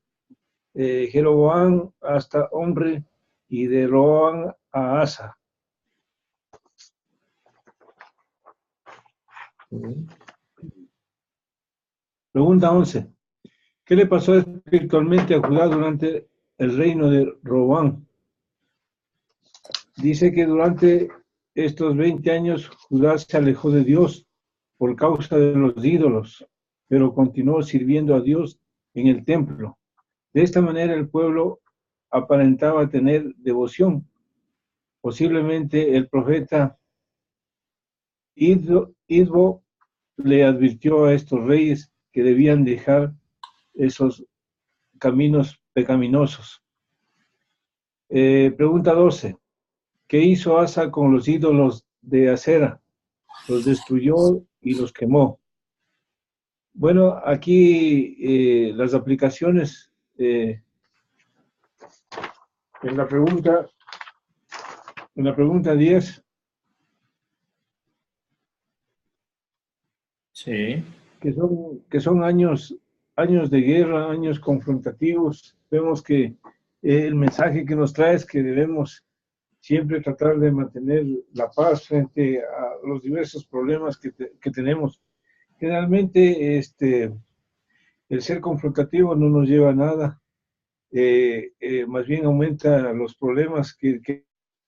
Jeroboam hasta Omri y de Roboam a Asa. Pregunta 11. ¿Qué le pasó espiritualmente a Judá durante el reino de Roboam? Dice que durante estos 20 años Judá se alejó de Dios por causa de los ídolos, pero continuó sirviendo a Dios en el templo. De esta manera el pueblo aparentaba tener devoción. Posiblemente el profeta Iddo le advirtió a estos reyes que debían dejar esos caminos pecaminosos. Pregunta 12. ¿Qué hizo Asa con los ídolos de Acera? Los destruyó y los quemó. Bueno, aquí las aplicaciones en la pregunta 10. Sí. Que son años de guerra, años confrontativos. Vemos que el mensaje que nos trae es que debemos siempre tratar de mantener la paz frente a los diversos problemas que tenemos. generalmente el ser confrontativo no nos lleva a nada, más bien aumenta los problemas que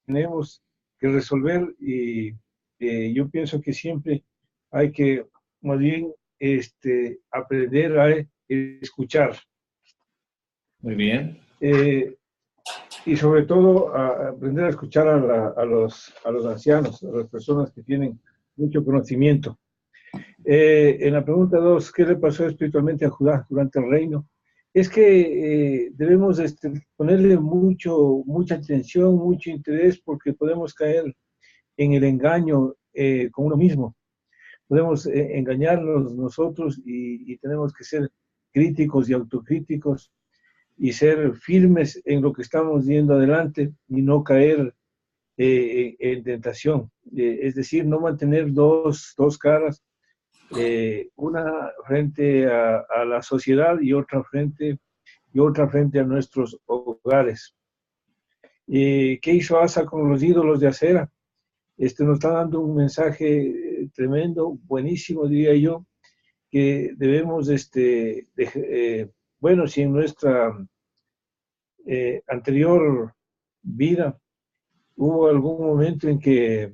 tenemos que resolver y yo pienso que siempre hay que más bien aprender a escuchar. Muy bien. Y sobre todo a aprender a escuchar a los ancianos, a las personas que tienen mucho conocimiento. En la pregunta 2, ¿qué le pasó espiritualmente a Judá durante el reino? Es que debemos ponerle mucha atención, mucho interés, porque podemos caer en el engaño con uno mismo. Podemos engañarnos nosotros y tenemos que ser críticos y autocríticos y ser firmes en lo que estamos yendo adelante y no caer en tentación. Es decir, no mantener dos caras, una frente a la sociedad y otra frente a nuestros hogares. ¿Qué hizo Asa con los ídolos de acera? Nos está dando un mensaje tremendo, buenísimo, diría yo, que debemos, bueno, si en nuestra anterior vida hubo algún momento en que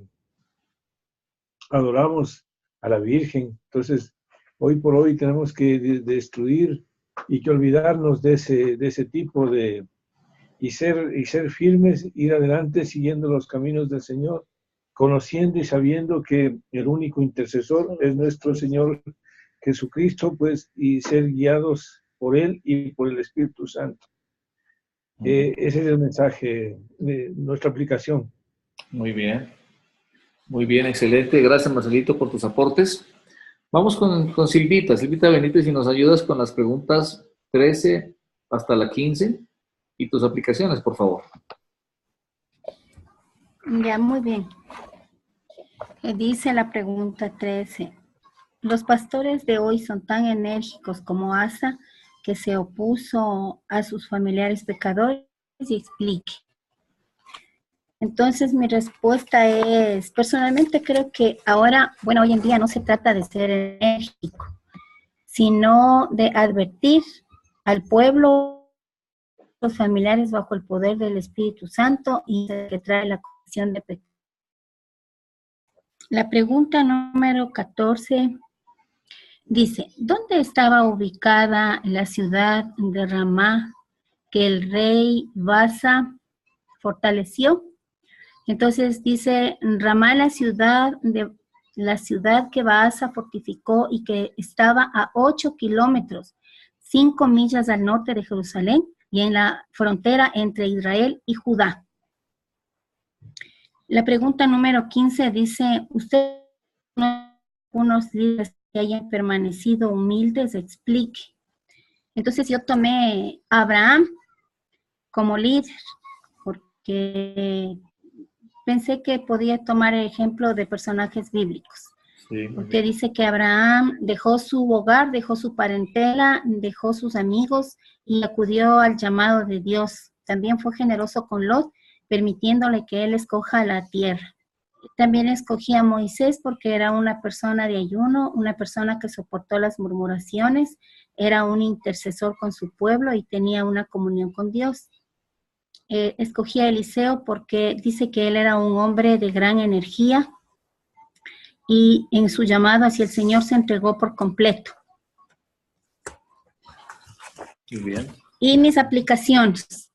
adoramos a la Virgen, entonces hoy por hoy tenemos que destruir y que olvidarnos de ese tipo y ser firmes, ir adelante siguiendo los caminos del Señor, conociendo y sabiendo que el único intercesor es nuestro Señor Jesucristo, pues, y ser guiados por Él y por el Espíritu Santo. Ese es el mensaje de nuestra aplicación. Muy bien, excelente. Gracias, Marcelito, por tus aportes. Vamos con Silvita. Silvita Benítez, si nos ayudas con las preguntas 13 hasta la 15 y tus aplicaciones, por favor. Ya, muy bien. Dice la pregunta 13. Los pastores de hoy son tan enérgicos como Asa, que se opuso a sus familiares pecadores, y explique. Entonces mi respuesta es, personalmente creo que ahora, bueno, hoy en día no se trata de ser enérgico, sino de advertir al pueblo, los familiares bajo el poder del Espíritu Santo y que trae la confesión de pecado. La pregunta número 14 dice, ¿dónde estaba ubicada la ciudad de Ramá que el rey Baasa fortaleció? Entonces dice, Ramá, la ciudad que Baasa fortificó y que estaba a 8 kilómetros, 5 millas al norte de Jerusalén y en la frontera entre Israel y Judá. La pregunta número 15 dice, ¿usted unos líderes que hayan permanecido humildes? Explique. Entonces yo tomé a Abraham como líder, porque pensé que podía tomar el ejemplo de personajes bíblicos. Sí, porque dice que Abraham dejó su hogar, dejó su parentela, dejó sus amigos y acudió al llamado de Dios. También fue generoso con Lot, permitiéndole que él escoja la tierra. También escogí a Moisés porque era una persona de ayuno, una persona que soportó las murmuraciones, era un intercesor con su pueblo y tenía una comunión con Dios. Escogí a Eliseo porque dice que él era un hombre de gran energía y en su llamado hacia el Señor se entregó por completo. Muy bien. Y mis aplicaciones.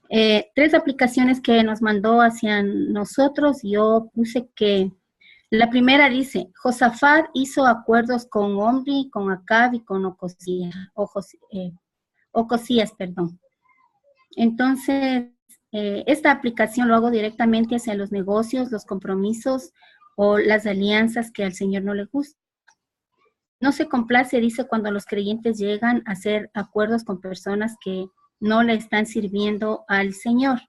3 aplicaciones que nos mandó hacia nosotros. Yo puse que la primera dice, Josafat hizo acuerdos con Omri, con Acab y con Ocosías, perdón. Entonces, esta aplicación lo hago directamente hacia los negocios, los compromisos o las alianzas que al Señor no le gusta. No se complace, dice, cuando los creyentes llegan a hacer acuerdos con personas que no le están sirviendo al Señor.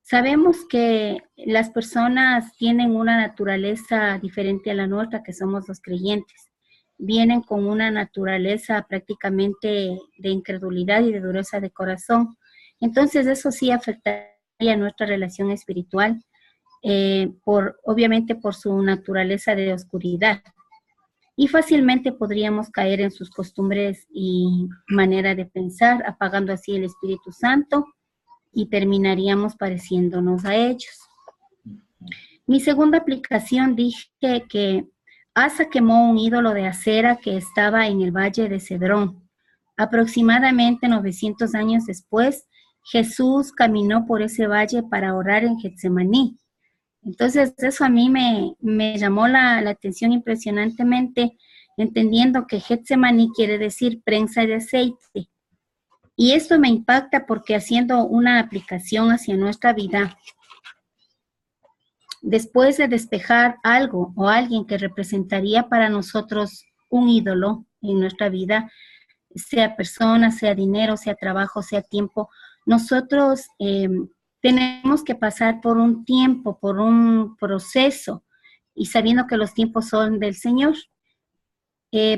Sabemos que las personas tienen una naturaleza diferente a la nuestra, que somos los creyentes. Vienen con una naturaleza prácticamente de incredulidad y de dureza de corazón. Entonces eso sí afectaría nuestra relación espiritual, obviamente por su naturaleza de oscuridad. y fácilmente podríamos caer en sus costumbres y manera de pensar, apagando así el Espíritu Santo y terminaríamos pareciéndonos a ellos. Mi segunda aplicación dije que Asa quemó un ídolo de acera que estaba en el valle de Cedrón. Aproximadamente 900 años después, Jesús caminó por ese valle para orar en Getsemaní. Entonces, eso a mí me llamó la atención impresionantemente, entendiendo que Getsemaní quiere decir prensa de aceite. Y esto me impacta porque haciendo una aplicación hacia nuestra vida, después de despejar algo o alguien que representaría para nosotros un ídolo en nuestra vida, sea persona, sea dinero, sea trabajo, sea tiempo, nosotros tenemos que pasar por un tiempo, por un proceso, y sabiendo que los tiempos son del Señor.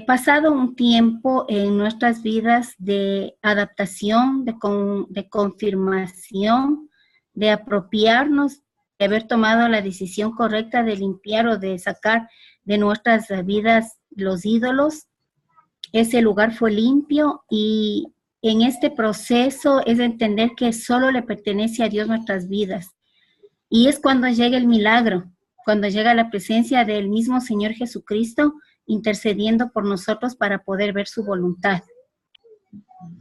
Pasado un tiempo en nuestras vidas de adaptación, de confirmación, de apropiarnos, de haber tomado la decisión correcta de limpiar o de sacar de nuestras vidas los ídolos, ese lugar fue limpio, y en este proceso es entender que solo le pertenece a Dios nuestras vidas. Y es cuando llega el milagro, cuando llega la presencia del mismo Señor Jesucristo intercediendo por nosotros para poder ver su voluntad.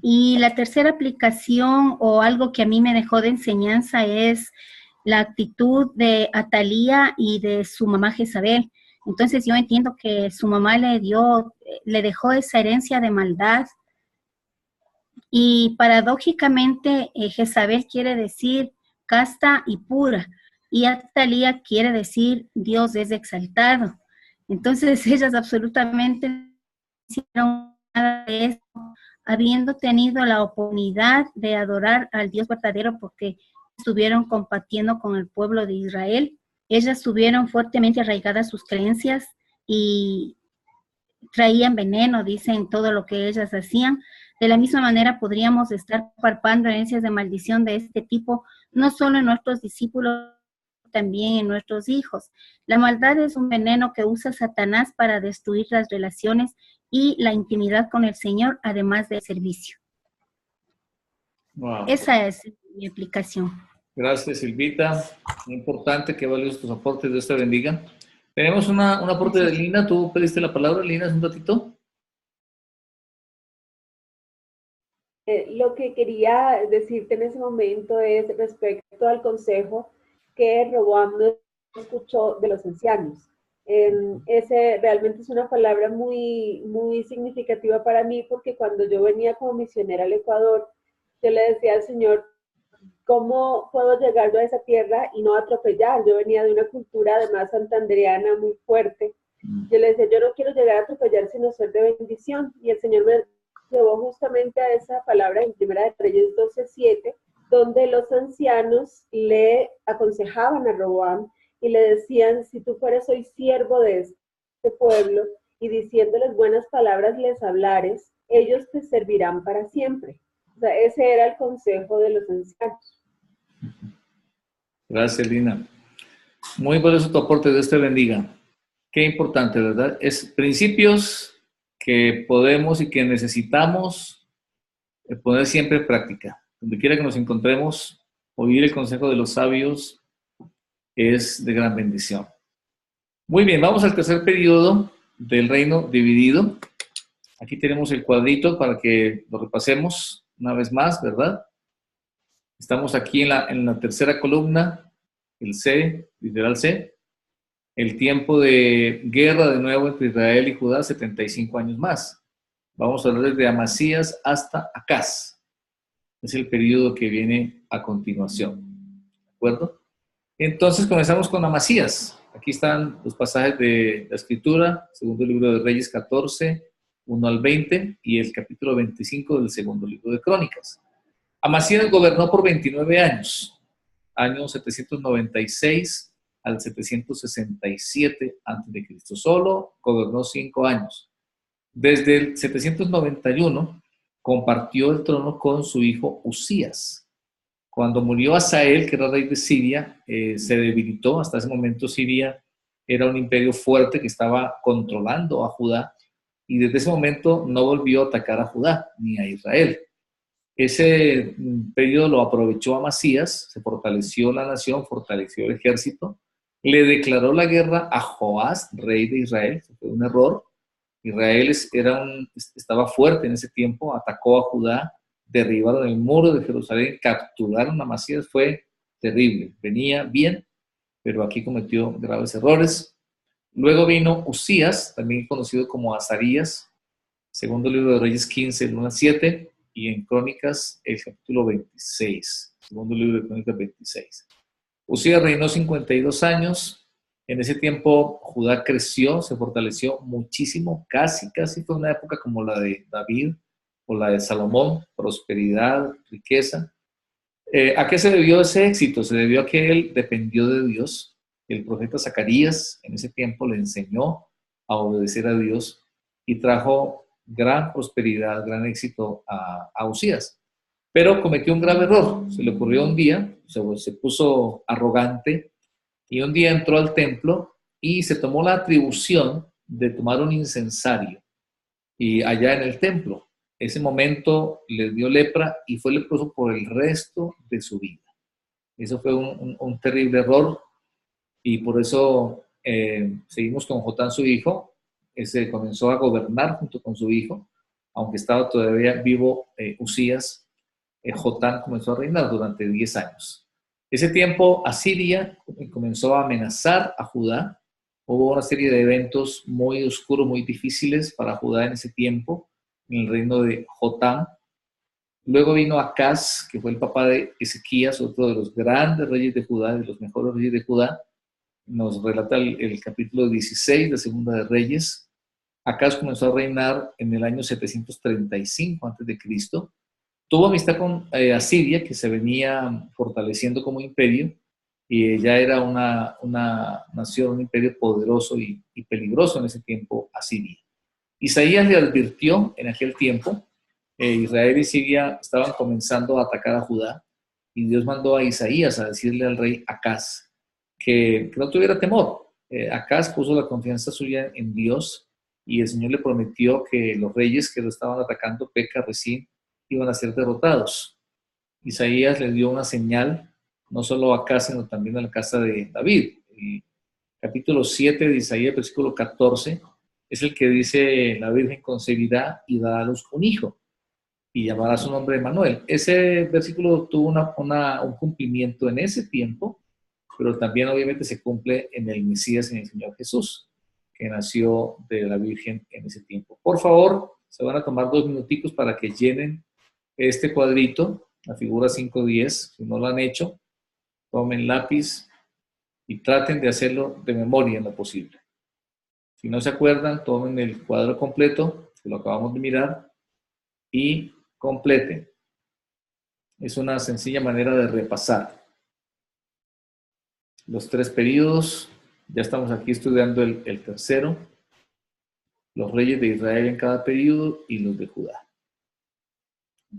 Y la tercera aplicación o algo que a mí me dejó de enseñanza es la actitud de Atalía y de su mamá Jezabel. Entonces yo entiendo que su mamá le dejó esa herencia de maldad, y paradójicamente Jezabel quiere decir casta y pura, y Atalía quiere decir Dios es exaltado. Entonces ellas absolutamente no hicieron nada de eso, habiendo tenido la oportunidad de adorar al Dios verdadero porque estuvieron compartiendo con el pueblo de Israel. Ellas estuvieron fuertemente arraigadas sus creencias y traían veneno, dicen, todo lo que ellas hacían. De la misma manera podríamos estar palpando herencias de maldición de este tipo, no solo en nuestros discípulos, también en nuestros hijos. La maldad es un veneno que usa Satanás para destruir las relaciones y la intimidad con el Señor, además del servicio. Wow. Esa es mi aplicación. Gracias, Silvita. Muy importante, que valiosos tus aportes. Dios te bendiga. Tenemos un aporte de Lina. ¿Tú pediste la palabra, Lina, hace un ratito? Lo que quería decirte en ese momento es respecto al consejo que Roboam no escuchó de los ancianos. Ese realmente es una palabra muy, muy significativa para mí, porque cuando yo venía como misionera al Ecuador, yo le decía al Señor, ¿cómo puedo llegar yo a esa tierra y no atropellar? Yo venía de una cultura además santandereana muy fuerte. Yo le decía, yo no quiero llegar a atropellar, sino ser de bendición. Y el Señor me llevó justamente a esa palabra en Primera de Reyes 12:7, donde los ancianos le aconsejaban a Roboam y le decían, si tú fueres hoy siervo de este pueblo y diciéndoles buenas palabras les hablares, ellos te servirán para siempre. O sea, ese era el consejo de los ancianos. Gracias, Lina. Muy valioso tu aporte. Dios te bendiga. Qué importante, ¿verdad? Es principios que podemos y que necesitamos poner siempre en práctica. Donde quiera que nos encontremos, oír el consejo de los sabios es de gran bendición. Muy bien, vamos al tercer periodo del reino dividido. Aquí tenemos el cuadrito para que lo repasemos una vez más, ¿verdad? Estamos aquí en la tercera columna, el C, literal C. El tiempo de guerra de nuevo entre Israel y Judá, 75 años más. Vamos a hablar desde Amasías hasta Acaz. Es el periodo que viene a continuación. ¿De acuerdo? Entonces comenzamos con Amasías. Aquí están los pasajes de la Escritura, segundo libro de Reyes 14, 1 al 20, y el capítulo 25 del segundo libro de Crónicas. Amasías gobernó por 29 años, años 796 al 767 a.C. Solo gobernó 5 años. Desde el 791 compartió el trono con su hijo Usías. Cuando murió Asael, que era rey de Siria, se debilitó. Hasta ese momento Siria era un imperio fuerte que estaba controlando a Judá, y desde ese momento no volvió a atacar a Judá ni a Israel. Ese periodo lo aprovechó Amasías, se fortaleció la nación, fortaleció el ejército, le declaró la guerra a Joás, rey de Israel. Fue un error. Israel estaba fuerte en ese tiempo, atacó a Judá, derribaron el muro de Jerusalén, capturaron a Amasías. Fue terrible. Venía bien, pero aquí cometió graves errores. Luego vino Usías, también conocido como Azarías, segundo libro de Reyes 15, el 1 al 7, y en Crónicas el capítulo 26, segundo libro de Crónicas 26. Usías reinó 52 años. En ese tiempo Judá creció, se fortaleció muchísimo, casi fue una época como la de David o la de Salomón, prosperidad, riqueza. ¿A qué se debió ese éxito? Se debió a que él dependió de Dios. El profeta Zacarías en ese tiempo le enseñó a obedecer a Dios y trajo gran prosperidad, gran éxito a Usías. Pero cometió un grave error. Se le ocurrió un día, se puso arrogante, y un día entró al templo y se tomó la atribución de tomar un incensario y allá en el templo. Ese momento le dio lepra y fue leproso por el resto de su vida. Eso fue un terrible error, y por eso seguimos con Jotán, su hijo. Ese comenzó a gobernar junto con su hijo, aunque estaba todavía vivo Usías. Jotán comenzó a reinar durante 10 años. Ese tiempo Asiria comenzó a amenazar a Judá. Hubo una serie de eventos muy oscuros, muy difíciles para Judá en ese tiempo, en el reino de Jotán. Luego vino Acaz, que fue el papá de Ezequías, otro de los grandes reyes de Judá, de los mejores reyes de Judá. Nos relata el capítulo 16 de Segunda de Reyes. Acaz comenzó a reinar en el año 735 a.C. Tuvo amistad con Asiria, que se venía fortaleciendo como imperio, y ya era una nación, un imperio poderoso y peligroso en ese tiempo, Asiria. Isaías le advirtió en aquel tiempo, Israel y Siria estaban comenzando a atacar a Judá, y Dios mandó a Isaías a decirle al rey Acaz que no tuviera temor. Acaz puso la confianza suya en Dios, y el Señor le prometió que los reyes que lo estaban atacando, Peca, Resín, iban a ser derrotados. Isaías le dio una señal, no solo a Acaz, sino también a la casa de David. El capítulo 7 de Isaías, versículo 14, es el que dice: la Virgen concebirá y dará a luz un hijo, y llamará su nombre Emmanuel. Ese versículo tuvo un cumplimiento en ese tiempo, pero también obviamente se cumple en el Mesías, en el Señor Jesús, que nació de la Virgen en ese tiempo. Por favor, se van a tomar 2 minuticos para que llenen este cuadrito, la figura 510. Si no lo han hecho, tomen lápiz y traten de hacerlo de memoria en lo posible. Si no se acuerdan, tomen el cuadro completo, que lo acabamos de mirar, y completen. Es una sencilla manera de repasar los 3 periodos. Ya estamos aquí estudiando el tercero, los reyes de Israel en cada periodo y los de Judá.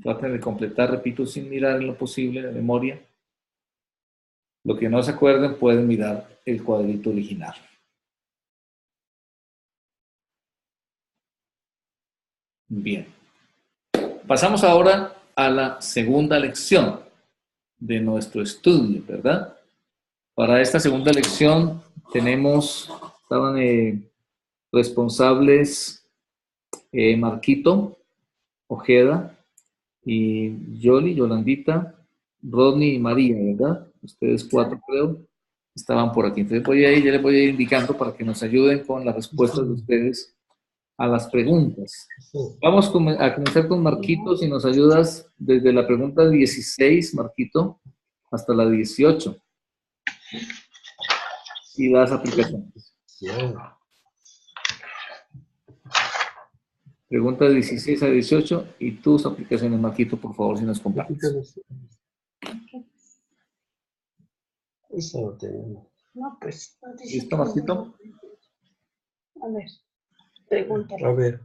Traten de completar, repito, sin mirar en lo posible de memoria. Lo que no se acuerden, pueden mirar el cuadrito original. Bien. Pasamos ahora a la segunda lección de nuestro estudio, ¿verdad? Para esta segunda lección estaban responsables Marquito, Ojeda, y Yolandita, Rodney y María, ¿verdad? Ustedes 4, creo, estaban por aquí. Entonces ya les voy a ir indicando para que nos ayuden con las respuestas de ustedes a las preguntas. Vamos a comenzar con Marquito, si nos ayudas desde la pregunta 16, Marquito, hasta la 18. Y las aplicaciones. Pregunta 16 a 18 y tus aplicaciones, Marquito, por favor, si nos compartes. Eso no tenemos. No, pues. ¿Listo, Marquito? A ver, pregúntale. A ver,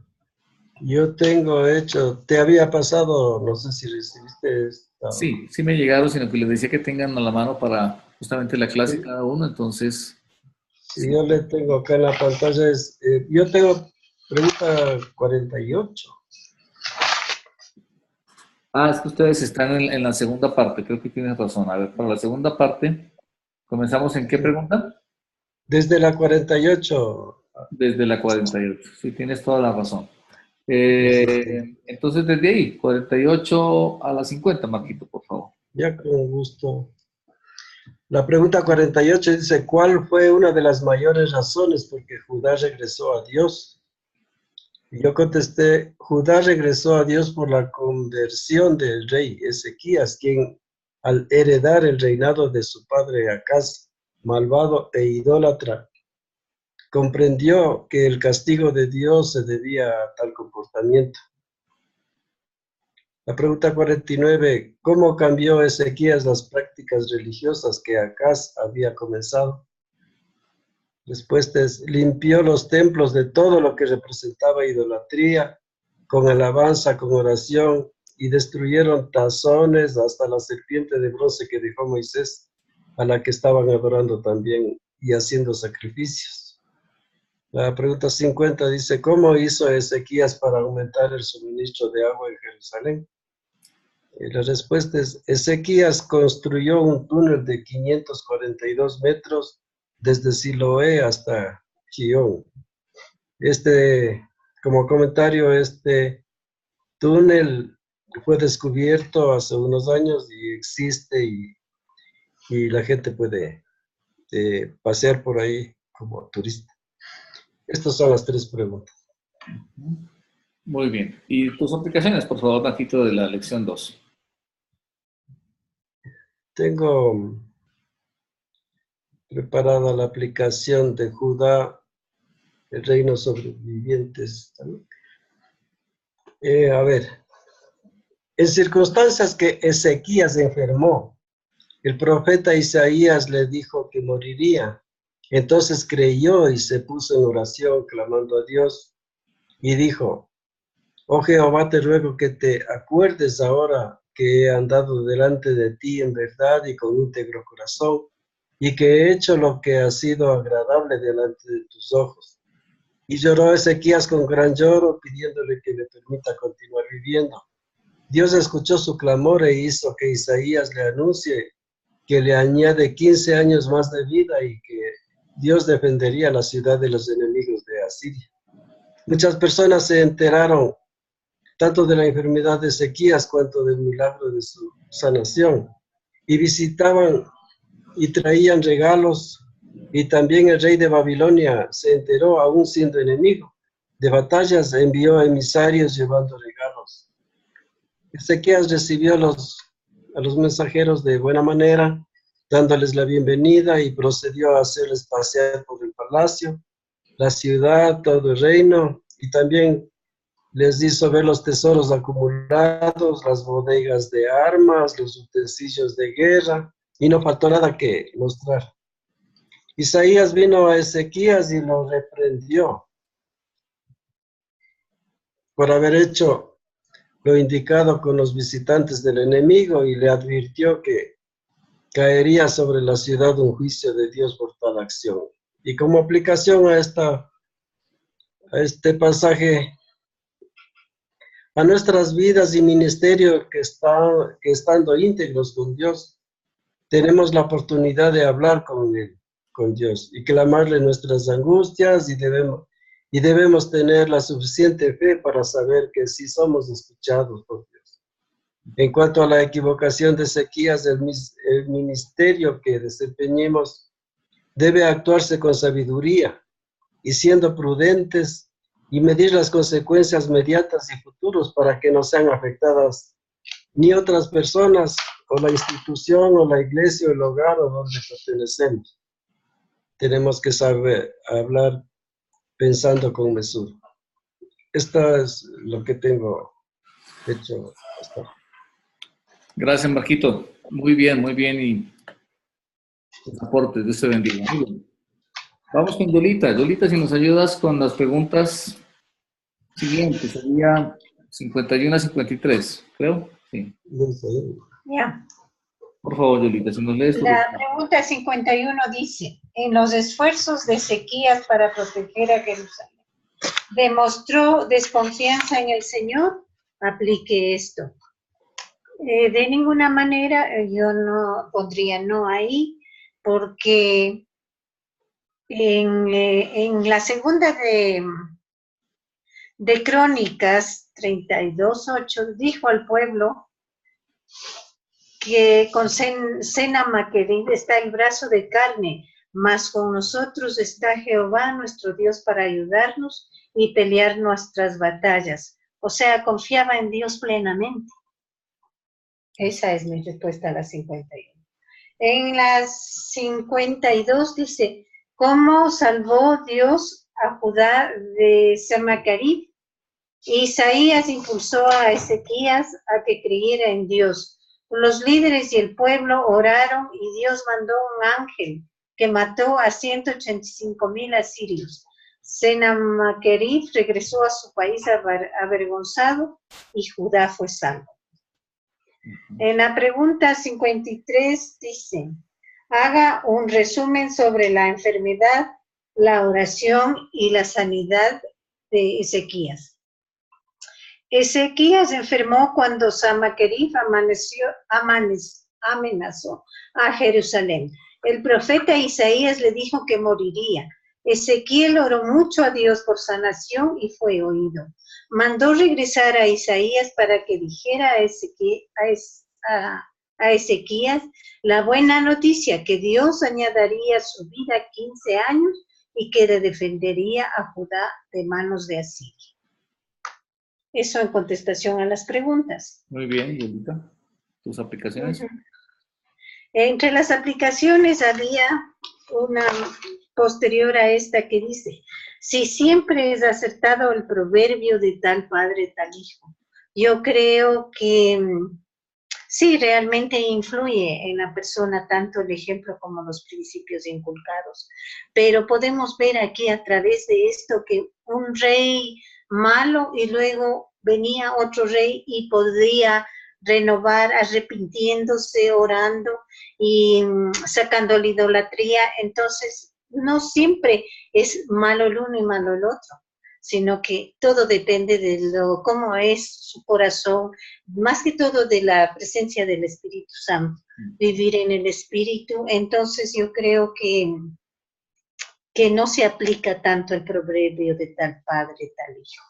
yo tengo hecho, te había pasado, no sé si recibiste esta. Sí me llegaron, sino que les decía que tengan a la mano para justamente la clase cada uno, entonces Si yo le tengo acá en la pantalla, yo tengo pregunta 48. Es que ustedes están en la segunda parte, creo que tienes razón. A ver, para la segunda parte, ¿comenzamos en qué pregunta? Desde la 48. Desde la 48, sí, tienes toda la razón. Entonces, desde ahí, 48 a la 50, Marquito, por favor. Ya con gusto. La pregunta 48 dice, ¿cuál fue una de las mayores razones por que Judá regresó a Dios? Y yo contesté, Judá regresó a Dios por la conversión del rey Ezequías, quien al heredar el reinado de su padre Acaz, malvado e idólatra, comprendió que el castigo de Dios se debía a tal comportamiento. La pregunta 49, ¿cómo cambió Ezequías las prácticas religiosas que Acaz había comenzado? Respuesta es, limpió los templos de todo lo que representaba idolatría, con alabanza, con oración, y destruyeron tazones hasta la serpiente de bronce que dejó Moisés, a la que estaban adorando también y haciendo sacrificios. La pregunta 50 dice, ¿cómo hizo Ezequías para aumentar el suministro de agua en Jerusalén? La respuesta es, Ezequías construyó un túnel de 542 metros desde Siloé hasta Gión. Como comentario, este túnel fue descubierto hace unos años y existe y la gente puede pasear por ahí como turista. Estas son las 3 preguntas. Muy bien. ¿Y tus aplicaciones, por favor, Marquito, de la lección 2? Tengo preparada la aplicación de Judá, el reino sobrevivientes. A ver, en circunstancias que Ezequías enfermó, el profeta Isaías le dijo que moriría. Entonces creyó y se puso en oración, clamando a Dios, y dijo, oh Jehová, te ruego que te acuerdes ahora que he andado delante de ti en verdad y con íntegro corazón, y que he hecho lo que ha sido agradable delante de tus ojos. Y lloró Ezequías con gran lloro, pidiéndole que le permita continuar viviendo. Dios escuchó su clamor e hizo que Isaías le anuncie que le añade 15 años más de vida y que Dios defendería la ciudad de los enemigos de Asiria. Muchas personas se enteraron tanto de la enfermedad de Ezequías cuanto del milagro de su sanación, y visitaban y traían regalos, y también el rey de Babilonia se enteró, aún siendo enemigo de batallas, envió emisarios llevando regalos. Ezequías recibió a los mensajeros de buena manera, dándoles la bienvenida, y procedió a hacerles pasear por el palacio, la ciudad, todo el reino, y también les hizo ver los tesoros acumulados, las bodegas de armas, los utensilios de guerra, y no faltó nada que mostrar. Isaías vino a Ezequías y lo reprendió por haber hecho lo indicado con los visitantes del enemigo, y le advirtió que caería sobre la ciudad un juicio de Dios por tal acción. Y como aplicación a este pasaje, a nuestras vidas y ministerio que estando íntegros con Dios, tenemos la oportunidad de hablar con Él, con Dios, y clamarle nuestras angustias, y debemos tener la suficiente fe para saber que sí somos escuchados por Dios. En cuanto a la equivocación de Ezequías, el ministerio que desempeñemos debe actuarse con sabiduría y siendo prudentes, y medir las consecuencias inmediatas y futuras para que no sean afectadas ni otras personas, o la institución, o la iglesia, o el hogar, o donde pertenecemos. Tenemos que saber hablar pensando con mesura. Esto es lo que tengo hecho hasta ahora. Gracias, Marquito. Muy bien, y tus aportes, Dios te bendiga. Muy bien. Vamos con Yolita. Yolita, si nos ayudas con las preguntas siguientes, sería 51 a 53, creo. Sí. Ya. Por favor, Yolita, si nos lees. La pregunta 51 dice, en los esfuerzos de Ezequías para proteger a Jerusalén, ¿demostró desconfianza en el Señor? Aplique esto. De ninguna manera yo no pondría no ahí, porque en la segunda de Crónicas 32:8 dijo al pueblo que con Sennacherib está el brazo de carne, mas con nosotros está Jehová nuestro Dios para ayudarnos y pelear nuestras batallas. O sea, confiaba en Dios plenamente. Esa es mi respuesta a la 51. En las 52 dice, ¿cómo salvó Dios a Judá de Sennacherib? Isaías impulsó a Ezequías a que creyera en Dios. Los líderes y el pueblo oraron y Dios mandó un ángel que mató a 185,000 asirios. Sennacherib regresó a su país avergonzado y Judá fue salvo. En la pregunta 53 dice, haga un resumen sobre la enfermedad, la oración y la sanidad de Ezequías. Ezequías enfermó cuando Sennacherib amenazó a Jerusalén. El profeta Isaías le dijo que moriría. Ezequiel oró mucho a Dios por sanación y fue oído. Mandó regresar a Isaías para que dijera a Ezequías la buena noticia, que Dios añadiría a su vida 15 años y que le defendería a Judá de manos de Asiria. Eso en contestación a las preguntas. Muy bien, Yolita. ¿Tus aplicaciones? Entre las aplicaciones había una posterior a esta que dice, si siempre es acertado el proverbio de tal padre, tal hijo. Yo creo que sí, realmente influye en la persona tanto el ejemplo como los principios inculcados. Pero podemos ver aquí a través de esto que un rey malo y luego venía otro rey y podía renovar arrepintiéndose, orando y sacando la idolatría. Entonces, no siempre es malo el uno y malo el otro, sino que todo depende de cómo es su corazón, más que todo de la presencia del Espíritu Santo, vivir en el Espíritu. Entonces, yo creo que no se aplica tanto el proverbio de tal padre, tal hijo.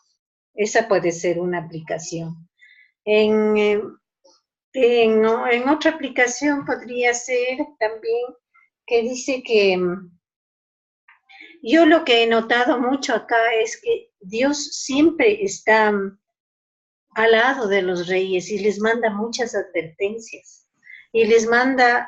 Esa puede ser una aplicación. En otra aplicación podría ser también que dice que yo lo que he notado mucho acá es que Dios siempre está al lado de los reyes y les manda muchas advertencias y les manda,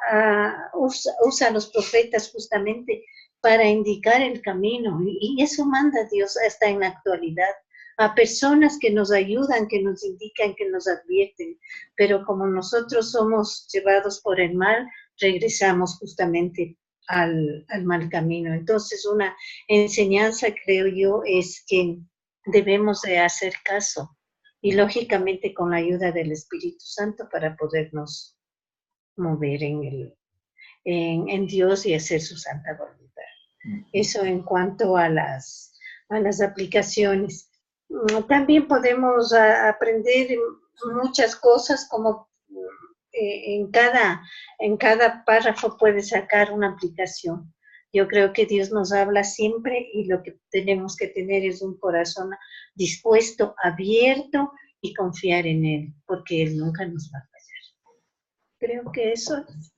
usa a los profetas justamente para indicar el camino y eso manda Dios hasta en la actualidad a personas que nos ayudan, que nos indican, que nos advierten, pero como nosotros somos llevados por el mal, regresamos justamente al mal camino. Entonces, una enseñanza, creo yo, es que debemos de hacer caso y lógicamente con la ayuda del Espíritu Santo para podernos mover en Dios y hacer su santa voluntad. Eso en cuanto a las aplicaciones. También podemos aprender muchas cosas, como en cada párrafo puede sacar una aplicación. Yo creo que Dios nos habla siempre y lo que tenemos que tener es un corazón dispuesto, abierto y confiar en Él, porque Él nunca nos va a fallar. Creo que eso es.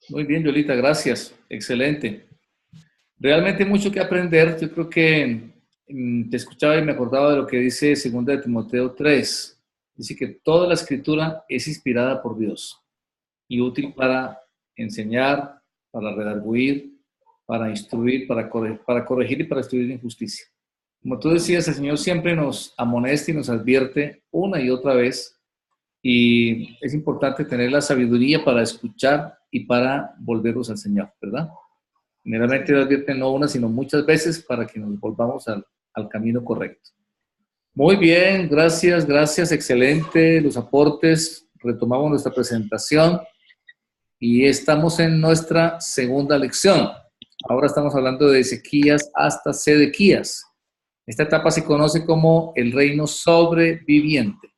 Muy bien, Yolita, gracias. Excelente. Realmente mucho que aprender. Yo creo que te escuchaba y me acordaba de lo que dice 2 de Timoteo 3. Dice que toda la escritura es inspirada por Dios y útil para enseñar, para redarguir, para instruir, para corregir y para instruir en justicia. Como tú decías, el Señor siempre nos amonesta y nos advierte una y otra vez, y es importante tener la sabiduría para escuchar y para volvernos al Señor, ¿verdad? Generalmente Dios advierte no una, sino muchas veces para que nos volvamos al camino correcto. Muy bien, gracias, excelente los aportes. Retomamos nuestra presentación. y estamos en nuestra segunda lección. Ahora estamos hablando de Ezequías hasta Sedequías. Esta etapa se conoce como el reino sobreviviente.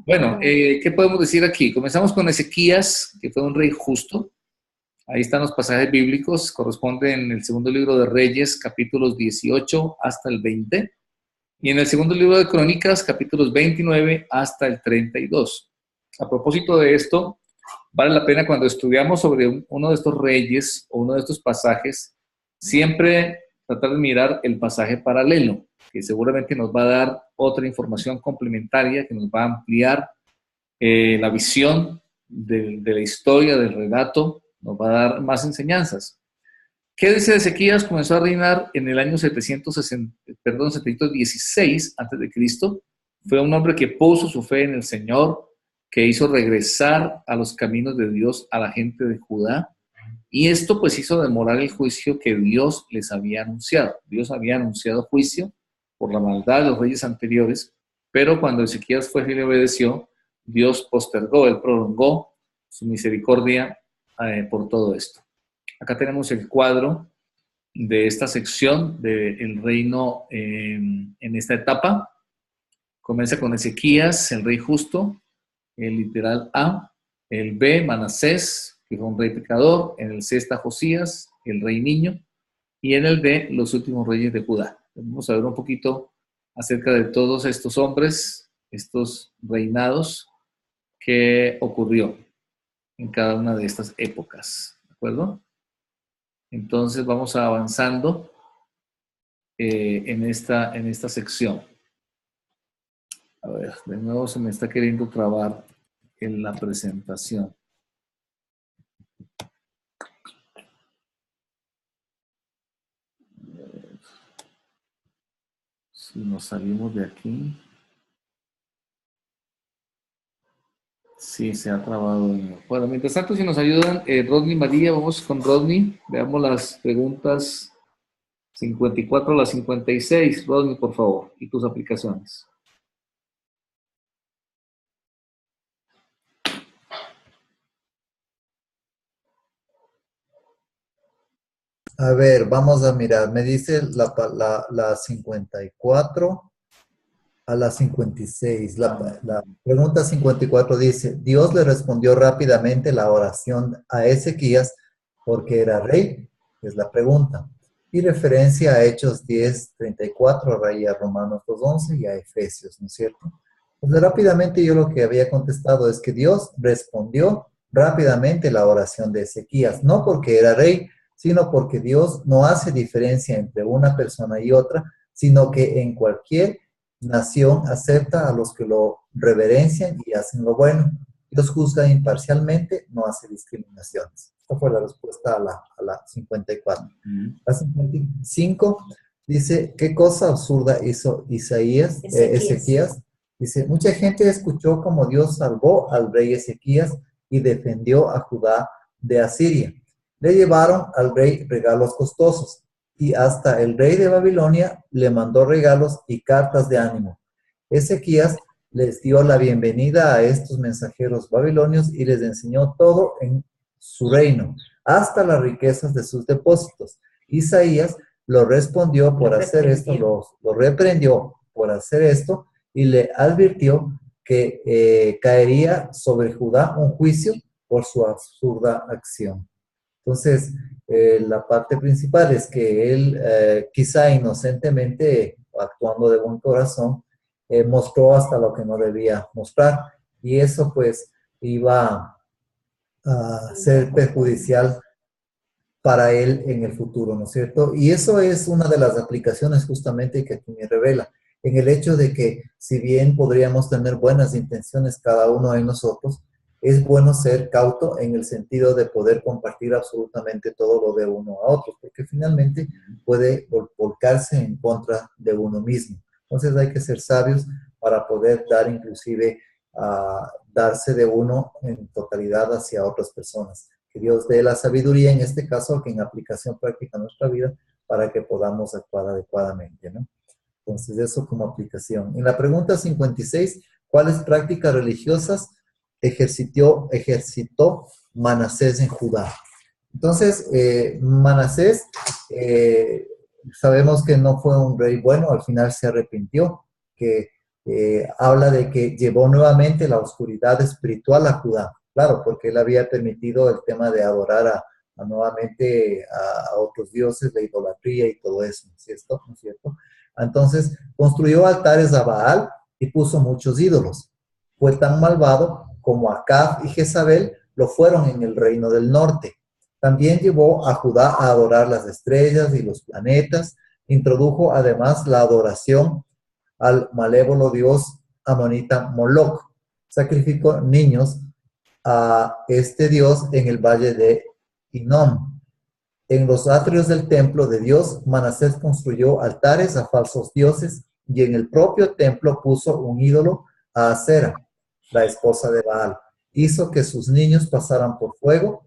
Bueno, ¿qué podemos decir aquí? Comenzamos con Ezequías, que fue un rey justo. Ahí están los pasajes bíblicos, corresponden en el segundo libro de Reyes, capítulos 18 hasta el 20, y en el segundo libro de Crónicas, capítulos 29 hasta el 32. A propósito de esto, vale la pena cuando estudiamos sobre uno de estos reyes o uno de estos pasajes, siempre tratar de mirar el pasaje paralelo, que seguramente nos va a dar otra información complementaria, que nos va a ampliar la visión de la historia, del relato, nos va a dar más enseñanzas. ¿Qué dice Ezequías? Comenzó a reinar en el año 716 a.C. Fue un hombre que puso su fe en el Señor, que hizo regresar a los caminos de Dios a la gente de Judá, y esto pues hizo demorar el juicio que Dios les había anunciado. Dios había anunciado juicio por la maldad de los reyes anteriores, pero cuando Ezequías fue y le obedeció, Dios postergó, Él prolongó su misericordia por todo esto. Acá tenemos el cuadro de esta sección del reino en esta etapa. Comienza con Ezequías, el rey justo, el literal A, el B, Manasés, que fue un rey pecador, en el C está Josías, el rey niño, y en el D, los últimos reyes de Judá. Vamos a ver un poquito acerca de todos estos hombres, estos reinados que ocurrió en cada una de estas épocas, ¿de acuerdo? Entonces vamos avanzando en esta sección. A ver, de nuevo se me está queriendo trabar en la presentación. Si nos salimos de aquí. Sí, se ha trabado. Bueno, mientras tanto, si nos ayudan, Rodney y María, vamos con Rodney. Veamos las preguntas 54 a las 56. Rodney, por favor, y tus aplicaciones. A ver, vamos a mirar. Me dice la 54 a la 56. La pregunta 54 dice, Dios le respondió rápidamente la oración a Ezequías porque era rey, es la pregunta. Y referencia a Hechos 10:34, a Romanos 2:11 y a Efesios, ¿no es cierto? Entonces rápidamente yo lo que había contestado es que Dios respondió rápidamente la oración de Ezequías, no porque era rey, sino porque Dios no hace diferencia entre una persona y otra, sino que en cualquier nación acepta a los que lo reverencian y hacen lo bueno. Dios juzga imparcialmente, no hace discriminaciones. Esta fue la respuesta a la 54. La 55 dice, ¿qué cosa absurda hizo Ezequías? Dice, mucha gente escuchó cómo Dios salvó al rey Ezequías y defendió a Judá de Asiria. Le llevaron al rey regalos costosos y hasta el rey de Babilonia le mandó regalos y cartas de ánimo. Ezequías les dio la bienvenida a estos mensajeros babilonios y les enseñó todo en su reino, hasta las riquezas de sus depósitos. Isaías lo respondió por hacer esto, lo reprendió por hacer esto y le advirtió que caería sobre Judá un juicio por su absurda acción. Entonces, la parte principal es que él, quizá inocentemente, actuando de buen corazón, mostró hasta lo que no debía mostrar. Y eso, pues, iba a ser perjudicial para él en el futuro, ¿no es cierto? Y eso es una de las aplicaciones justamente que aquí me revela, en el hecho de que, si bien podríamos tener buenas intenciones cada uno de nosotros, es bueno ser cauto en el sentido de poder compartir absolutamente todo lo de uno a otro, porque finalmente puede volcarse en contra de uno mismo. Entonces hay que ser sabios para poder dar inclusive darse de uno en totalidad hacia otras personas. Que Dios dé la sabiduría en este caso, que en aplicación práctica a nuestra vida, para que podamos actuar adecuadamente, ¿no? Entonces eso como aplicación. En la pregunta 56, ¿cuáles prácticas religiosas ejercitó Manasés en Judá. Entonces, Manasés, sabemos que no fue un rey bueno, al final se arrepintió, que habla de que llevó nuevamente la oscuridad espiritual a Judá. Claro, porque él había permitido el tema de adorar nuevamente a otros dioses, la idolatría y todo eso, ¿no es cierto? Entonces, construyó altares a Baal y puso muchos ídolos. Fue tan malvado como Acab y Jezabel lo fueron en el reino del norte. También llevó a Judá a adorar las estrellas y los planetas. Introdujo además la adoración al malévolo dios amonita Moloc. Sacrificó niños a este dios en el valle de Hinnom. En los atrios del templo de Dios, Manasés construyó altares a falsos dioses y en el propio templo puso un ídolo a Acera, la esposa de Baal. Hizo que sus niños pasaran por fuego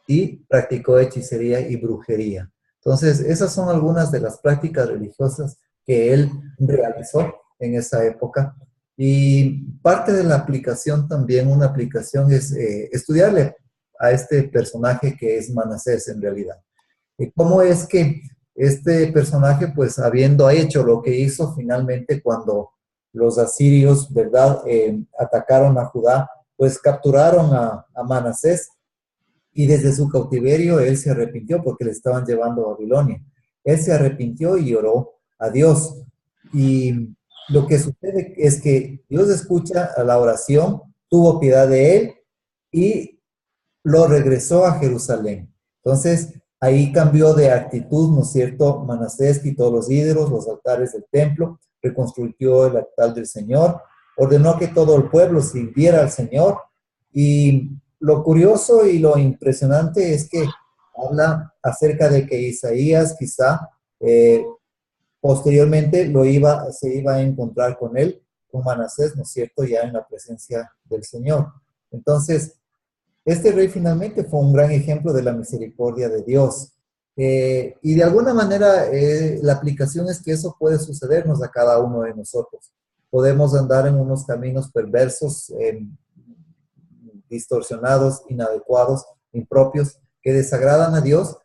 y practicó hechicería y brujería. Entonces, esas son algunas de las prácticas religiosas que él realizó en esa época. Y parte de la aplicación también, una aplicación es estudiarle a este personaje que es Manasés en realidad. ¿Cómo es que este personaje, pues habiendo hecho lo que hizo finalmente cuando los asirios, ¿verdad?, atacaron a Judá, pues capturaron a Manasés y desde su cautiverio él se arrepintió porque le estaban llevando a Babilonia. Él se arrepintió y oró a Dios. Y lo que sucede es que Dios escucha a la oración, tuvo piedad de él y lo regresó a Jerusalén. Entonces, ahí cambió de actitud, ¿no es cierto? Manasés quitó los ídolos, los altares del templo, reconstruyó el altar del Señor, ordenó que todo el pueblo sirviera al Señor. Y lo curioso y lo impresionante es que habla acerca de que Isaías quizá posteriormente se iba a encontrar con él, con Manasés, ¿no es cierto?, ya en la presencia del Señor. Entonces, este rey finalmente fue un gran ejemplo de la misericordia de Dios. Y de alguna manera la aplicación es que eso puede sucedernos a cada uno de nosotros. Podemos andar en unos caminos perversos, distorsionados, inadecuados, impropios, que desagradan a Dios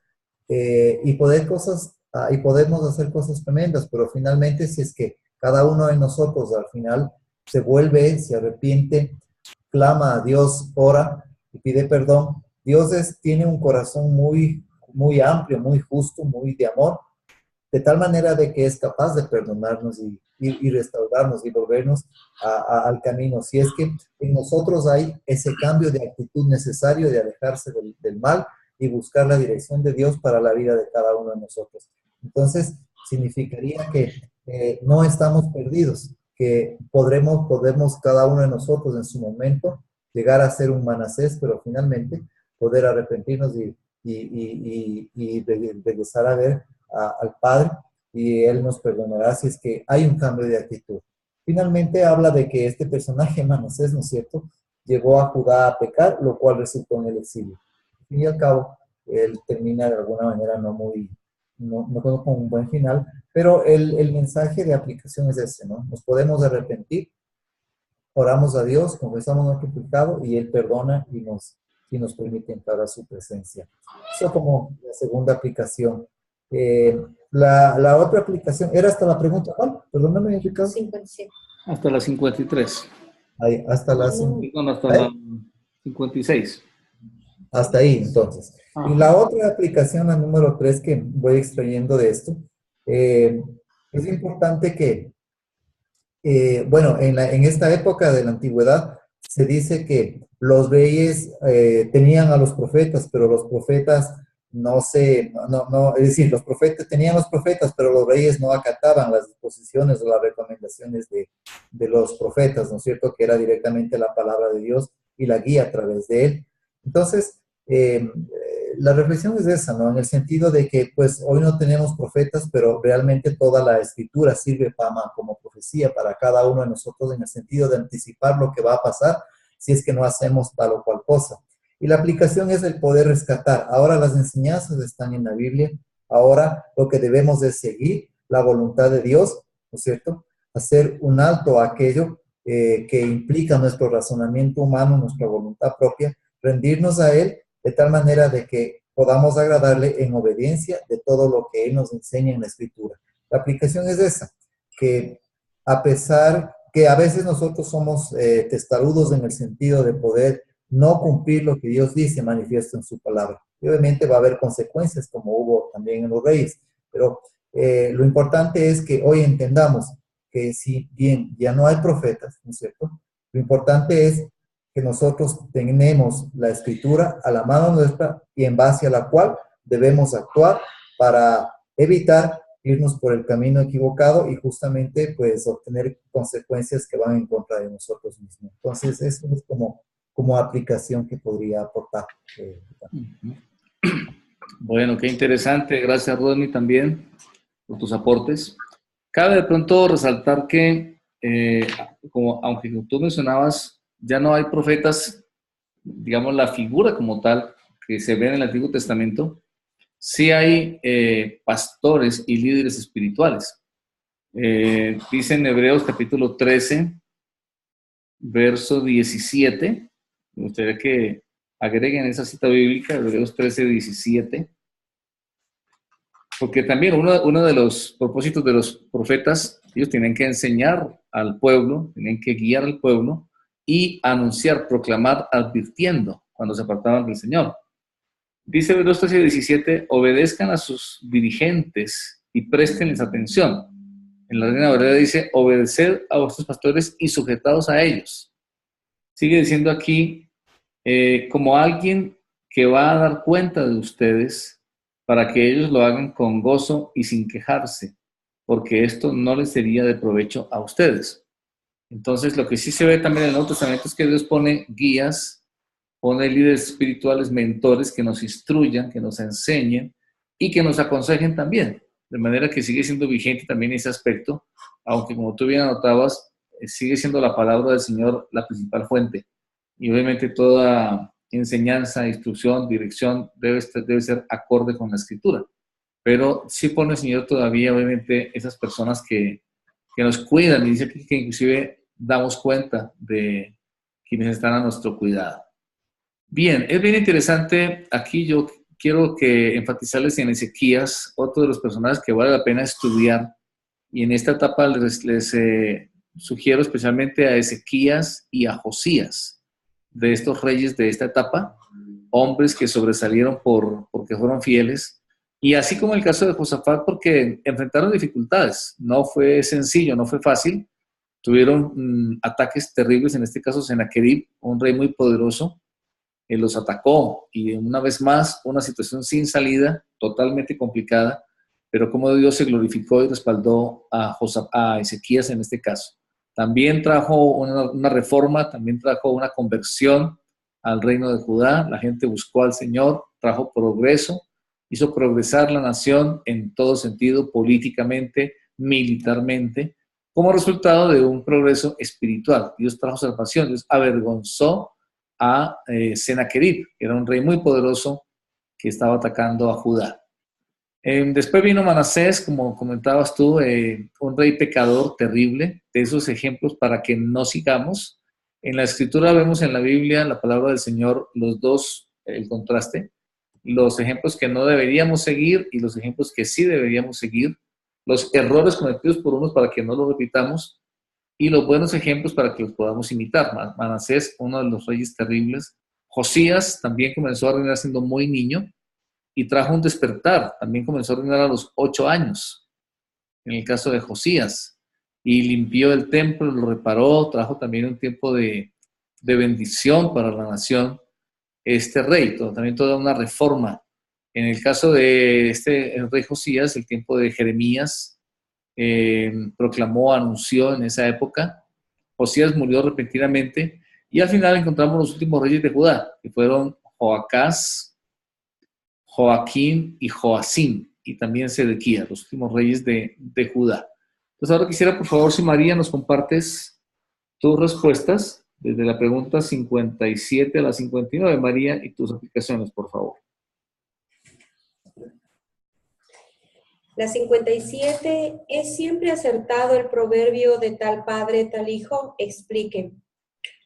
y podemos hacer cosas tremendas, pero finalmente si es que cada uno de nosotros al final se vuelve, se arrepiente, clama a Dios, ora y pide perdón, Dios tiene un corazón muy, muy amplio, muy justo, muy de amor, de tal manera de que es capaz de perdonarnos y restaurarnos y volvernos al camino. Si es que en nosotros hay ese cambio de actitud necesario de alejarse del mal y buscar la dirección de Dios para la vida de cada uno de nosotros. Entonces, significaría que no estamos perdidos, que podemos cada uno de nosotros en su momento llegar a ser un Manasés, pero finalmente poder arrepentirnos y regresar a ver al Padre y Él nos perdonará si es que hay un cambio de actitud. Finalmente habla de que este personaje, Manasés, ¿no es cierto?, llevó a Judá a pecar, lo cual resultó en el exilio. Al fin y al cabo, él termina de alguna manera no con un buen final, pero el mensaje de aplicación es ese, ¿no? Nos podemos arrepentir, oramos a Dios, confesamos nuestro pecado y Él perdona y nos permite entrar a su presencia. Eso como la segunda aplicación. La otra aplicación, ¿era hasta la pregunta cuál? Perdóname, Ricardo. 57. Hasta la 53. Ahí, hasta la 56. Hasta ahí, entonces. Y la otra aplicación, la número 3, que voy extrayendo de esto, es importante que, bueno, en esta época de la antigüedad se dice que los reyes tenían a los profetas, pero los profetas es decir, los profetas tenían los profetas, pero los reyes no acataban las disposiciones o las recomendaciones de los profetas, ¿no es cierto?, que era directamente la palabra de Dios y la guía a través de él. Entonces, la reflexión es esa, ¿no?, en el sentido de que, pues, hoy no tenemos profetas, pero realmente toda la escritura sirve como profecía para cada uno de nosotros, en el sentido de anticipar lo que va a pasar si es que no hacemos tal o cual cosa. Y la aplicación es el poder rescatar. Ahora las enseñanzas están en la Biblia. Ahora lo que debemos es seguir la voluntad de Dios, ¿no es cierto?, hacer un alto a aquello que implica nuestro razonamiento humano, nuestra voluntad propia, rendirnos a Él de tal manera de que podamos agradarle en obediencia de todo lo que Él nos enseña en la Escritura. La aplicación es esa, que a pesar que a veces nosotros somos testarudos en el sentido de poder no cumplir lo que Dios dice manifiesto en su palabra. Y obviamente va a haber consecuencias como hubo también en los reyes, pero lo importante es que hoy entendamos que si bien ya no hay profetas, ¿no es cierto? Lo importante es que nosotros tenemos la Escritura a la mano nuestra y en base a la cual debemos actuar para evitar irnos por el camino equivocado y justamente pues obtener consecuencias que van en contra de nosotros mismos. Entonces eso es como aplicación que podría aportar. Bueno, qué interesante. Gracias, Rodney, también por tus aportes. Cabe de pronto resaltar que, aunque tú mencionabas, ya no hay profetas, digamos, la figura como tal que se ve en el Antiguo Testamento, sí hay pastores y líderes espirituales. Dice en Hebreos capítulo 13, verso 17, me gustaría que agreguen esa cita bíblica, Hebreos 13, 17, porque también uno de los propósitos de los profetas, ellos tienen que enseñar al pueblo, tienen que guiar al pueblo y anunciar, proclamar, advirtiendo cuando se apartaban del Señor. Dice Hebreos 13, 17, obedezcan a sus dirigentes y préstenles atención. En la Reina Valera dice, obedeced a vuestros pastores y sujetaos a ellos. Sigue diciendo aquí, como alguien que va a dar cuenta de ustedes para que ellos lo hagan con gozo y sin quejarse, porque esto no les sería de provecho a ustedes. Entonces, lo que sí se ve también en el Nuevo Testamento es que Dios pone guías, pone líderes espirituales, mentores que nos instruyan, que nos enseñen y que nos aconsejen también. De manera que sigue siendo vigente también ese aspecto, aunque como tú bien anotabas, sigue siendo la palabra del Señor la principal fuente. Y obviamente toda enseñanza, instrucción, dirección debe ser acorde con la Escritura. Pero sí pone el Señor todavía, obviamente, esas personas que nos cuidan, y dice que inclusive damos cuenta de quienes están a nuestro cuidado. Bien, es bien interesante. Aquí yo quiero enfatizarles en Ezequías, otro de los personajes que vale la pena estudiar. Y en esta etapa les sugiero especialmente a Ezequías y a Josías, de estos reyes de esta etapa, hombres que sobresalieron porque fueron fieles. Y así como el caso de Josafat, porque enfrentaron dificultades. No fue sencillo, no fue fácil. Tuvieron ataques terribles, en este caso Sennacherib, un rey muy poderoso, los atacó y una vez más una situación sin salida, totalmente complicada, pero como Dios se glorificó y respaldó a Ezequías en este caso. También trajo una reforma, también trajo una conversión al reino de Judá, la gente buscó al Señor, trajo progreso, hizo progresar la nación en todo sentido, políticamente, militarmente, como resultado de un progreso espiritual. Dios trajo salvación, Dios avergonzó a Sennacherib, que era un rey muy poderoso que estaba atacando a Judá. Después vino Manasés, como comentabas tú, un rey pecador terrible, de esos ejemplos para que no sigamos. En la Escritura vemos en la Biblia, la palabra del Señor, los dos, el contraste, los ejemplos que no deberíamos seguir y los ejemplos que sí deberíamos seguir, los errores cometidos por unos para que no los repitamos y los buenos ejemplos para que los podamos imitar. Manasés, uno de los reyes terribles. Josías también comenzó a reinar siendo muy niño y trajo un despertar. También comenzó a reinar a los 8 años, en el caso de Josías. Y limpió el templo, lo reparó, trajo también un tiempo de bendición para la nación. Este rey, también toda una reforma. En el caso de el rey Josías, el tiempo de Jeremías, proclamó, anunció en esa época. Josías murió repentinamente y al final encontramos los últimos reyes de Judá, que fueron Joacás, Joaquín y Joacim, y también Sedequías, los últimos reyes de Judá. Entonces ahora quisiera, por favor, si María nos compartes tus respuestas desde la pregunta 57 a la 59, María, y tus aplicaciones, por favor. La 57, ¿es siempre acertado el proverbio de tal padre, tal hijo? Explique.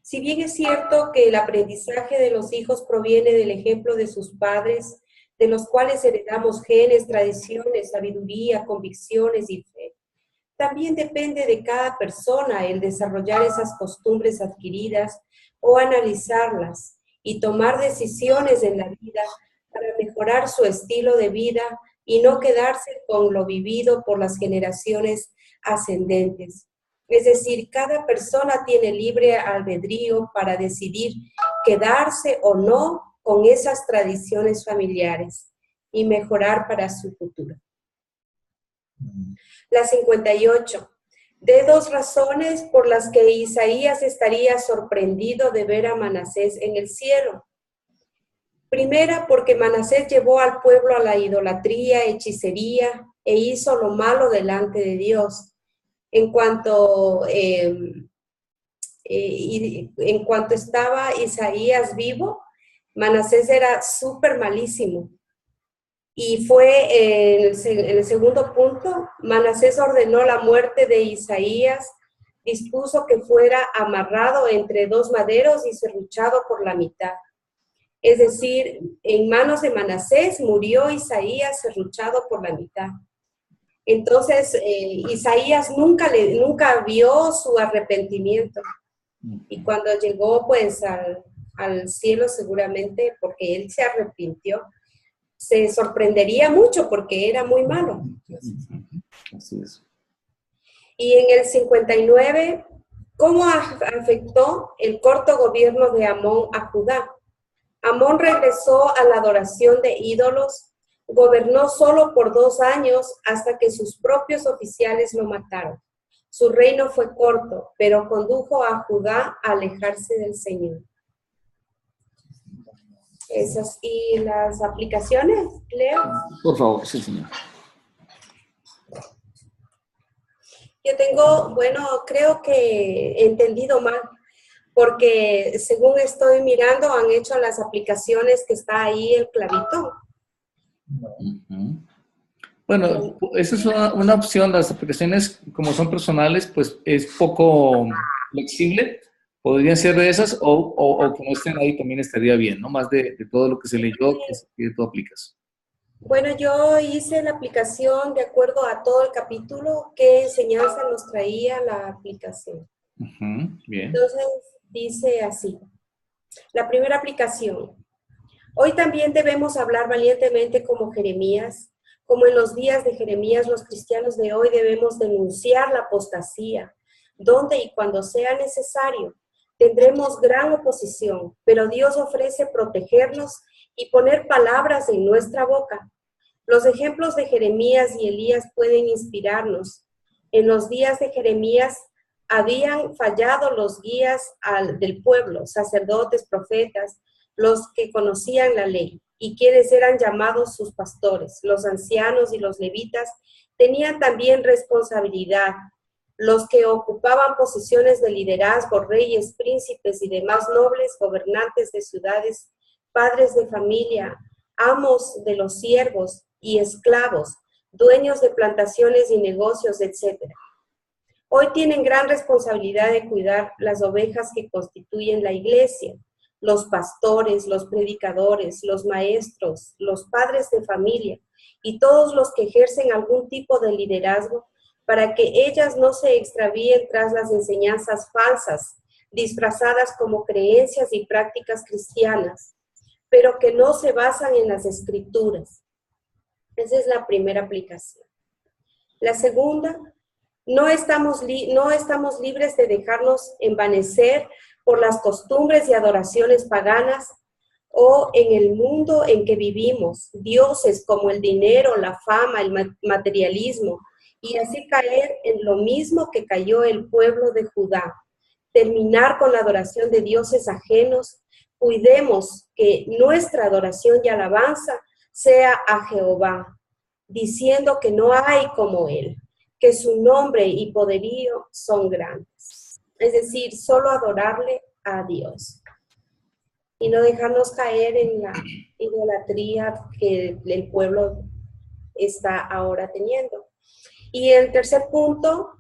Si bien es cierto que el aprendizaje de los hijos proviene del ejemplo de sus padres, de los cuales heredamos genes, tradiciones, sabiduría, convicciones y fe, también depende de cada persona el desarrollar esas costumbres adquiridas o analizarlas y tomar decisiones en la vida para mejorar su estilo de vida y no quedarse con lo vivido por las generaciones ascendentes. Es decir, cada persona tiene libre albedrío para decidir quedarse o no con esas tradiciones familiares y mejorar para su futuro. La 58. De 2 razones por las que Isaías estaría sorprendido de ver a Manasés en el cielo. Primera, porque Manasés llevó al pueblo a la idolatría, hechicería e hizo lo malo delante de Dios. En cuanto estaba Isaías vivo, Manasés era súper malísimo. Y fue en el segundo punto, Manasés ordenó la muerte de Isaías, dispuso que fuera amarrado entre 2 maderos y serruchado por la mitad. Es decir, en manos de Manasés murió Isaías serruchado por la mitad. Entonces, Isaías nunca vio su arrepentimiento. Y cuando llegó pues al cielo seguramente, porque él se arrepintió, se sorprendería mucho porque era muy malo. Así es. Y en el 59, ¿cómo afectó el corto gobierno de Amón a Judá? Amón regresó a la adoración de ídolos, gobernó solo por 2 años hasta que sus propios oficiales lo mataron. Su reino fue corto, pero condujo a Judá a alejarse del Señor. Esas y las aplicaciones, Leo. Por favor, sí, señor. Yo tengo, creo que he entendido mal, porque según estoy mirando, han hecho las aplicaciones que está ahí el clavito. Bueno, esa es una opción. Las aplicaciones, como son personales, pues es poco flexible. Podrían ser de esas o que no estén ahí también estaría bien, ¿no? Más de todo lo que se leyó, que tú aplicas. Bueno, yo hice la aplicación de acuerdo a todo el capítulo, qué enseñanza nos traía la aplicación. Bien. Entonces, dice así. La primera aplicación. Hoy también debemos hablar valientemente como Jeremías. Como en los días de Jeremías, los cristianos de hoy debemos denunciar la apostasía, donde y cuando sea necesario. Tendremos gran oposición, pero Dios ofrece protegernos y poner palabras en nuestra boca. Los ejemplos de Jeremías y Elías pueden inspirarnos. En los días de Jeremías habían fallado los guías del pueblo, sacerdotes, profetas, los que conocían la ley, y quienes eran llamados sus pastores. Los ancianos y los levitas tenían también responsabilidad. Los que ocupaban posiciones de liderazgo, reyes, príncipes y demás nobles, gobernantes de ciudades, padres de familia, amos de los siervos y esclavos, dueños de plantaciones y negocios, etc. Hoy tienen gran responsabilidad de cuidar las ovejas que constituyen la iglesia, los pastores, los predicadores, los maestros, los padres de familia y todos los que ejercen algún tipo de liderazgo, para que ellas no se extravíen tras las enseñanzas falsas, disfrazadas como creencias y prácticas cristianas, pero que no se basan en las escrituras. Esa es la primera aplicación. La segunda, no estamos libres de dejarnos envanecer por las costumbres y adoraciones paganas o en el mundo en que vivimos, dioses como el dinero, la fama, el materialismo, y así caer en lo mismo que cayó el pueblo de Judá. Terminar con la adoración de dioses ajenos. Cuidemos que nuestra adoración y alabanza sea a Jehová, diciendo que no hay como Él, que su nombre y poderío son grandes. Es decir, solo adorarle a Dios y no dejarnos caer en la idolatría que el pueblo está ahora teniendo. Y el tercer punto,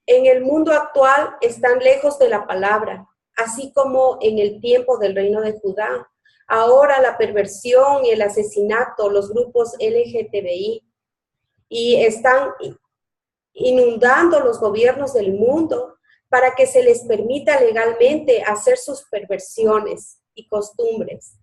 en el mundo actual están lejos de la palabra, así como en el tiempo del reino de Judá. Ahora la perversión y el asesinato, los grupos LGTBI, y están inundando los gobiernos del mundo para que se les permita legalmente hacer sus perversiones y costumbres.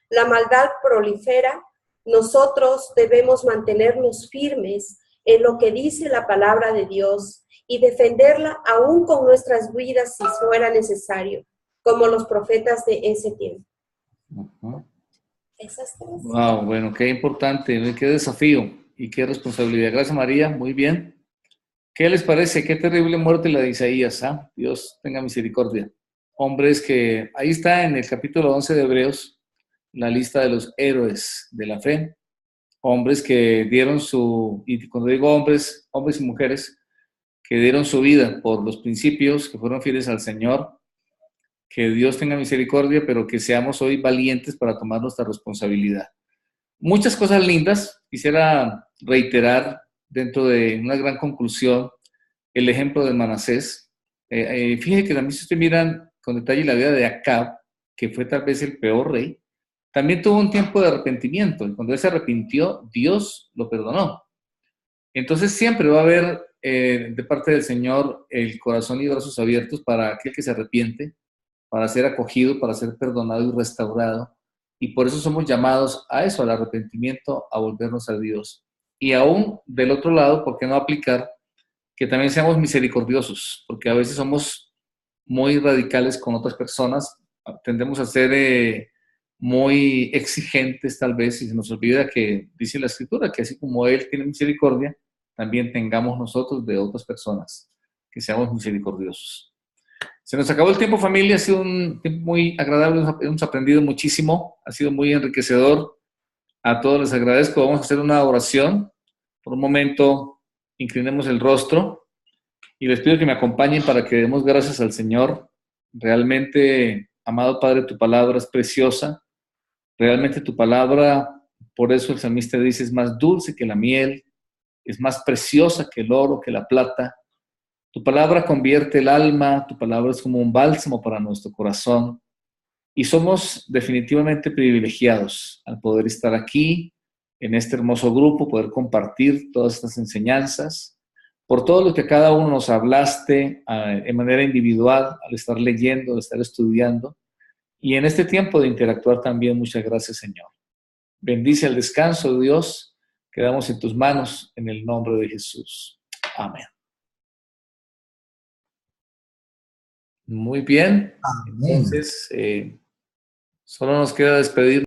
La maldad prolifera. Nosotros debemos mantenernos firmes en lo que dice la palabra de Dios y defenderla aún con nuestras vidas si fuera necesario, como los profetas de ese tiempo. Esas tres. Wow, bueno, qué importante, qué desafío y qué responsabilidad. Gracias, María, muy bien. ¿Qué les parece? Qué terrible muerte la de Isaías, ¿ah? Dios tenga misericordia. Hombres que, ahí está en el capítulo 11 de Hebreos, la lista de los héroes de la fe. Hombres que dieron su, y cuando digo hombres, hombres y mujeres, que dieron su vida por los principios, que fueron fieles al Señor. Que Dios tenga misericordia, pero que seamos hoy valientes para tomar nuestra responsabilidad. Muchas cosas lindas. Quisiera reiterar dentro de una gran conclusión el ejemplo de Manasés. Fíjense que también si ustedes miran con detalle la vida de Acab, que fue tal vez el peor rey, también tuvo un tiempo de arrepentimiento. Y cuando él se arrepintió, Dios lo perdonó. Entonces siempre va a haber de parte del Señor el corazón y brazos abiertos para aquel que se arrepiente, para ser acogido, para ser perdonado y restaurado. Y por eso somos llamados a eso, al arrepentimiento, a volvernos a Dios. Y aún del otro lado, ¿por qué no aplicar que también seamos misericordiosos? Porque a veces somos muy radicales con otras personas, tendemos a ser muy exigentes tal vez, y se nos olvida que dice la Escritura que así como Él tiene misericordia, también tengamos nosotros de otras personas, que seamos misericordiosos. Se nos acabó el tiempo, familia. Ha sido un tiempo muy agradable. Hemos aprendido muchísimo. Ha sido muy enriquecedor. A todos les agradezco. Vamos a hacer una oración. Por un momento, inclinemos el rostro y les pido que me acompañen para que demos gracias al Señor. Realmente, amado Padre, tu palabra es preciosa. Realmente tu palabra, por eso el salmista dice, es más dulce que la miel, es más preciosa que el oro, que la plata. Tu palabra convierte el alma, tu palabra es como un bálsamo para nuestro corazón y somos definitivamente privilegiados al poder estar aquí, en este hermoso grupo, poder compartir todas estas enseñanzas, por todo lo que cada uno nos hablaste en manera individual, al estar leyendo, al estar estudiando y en este tiempo de interactuar también. Muchas gracias, Señor. Bendice el descanso, Dios. Quedamos en tus manos en el nombre de Jesús. Amén. Muy bien. Amén. Entonces, solo nos queda despedirnos.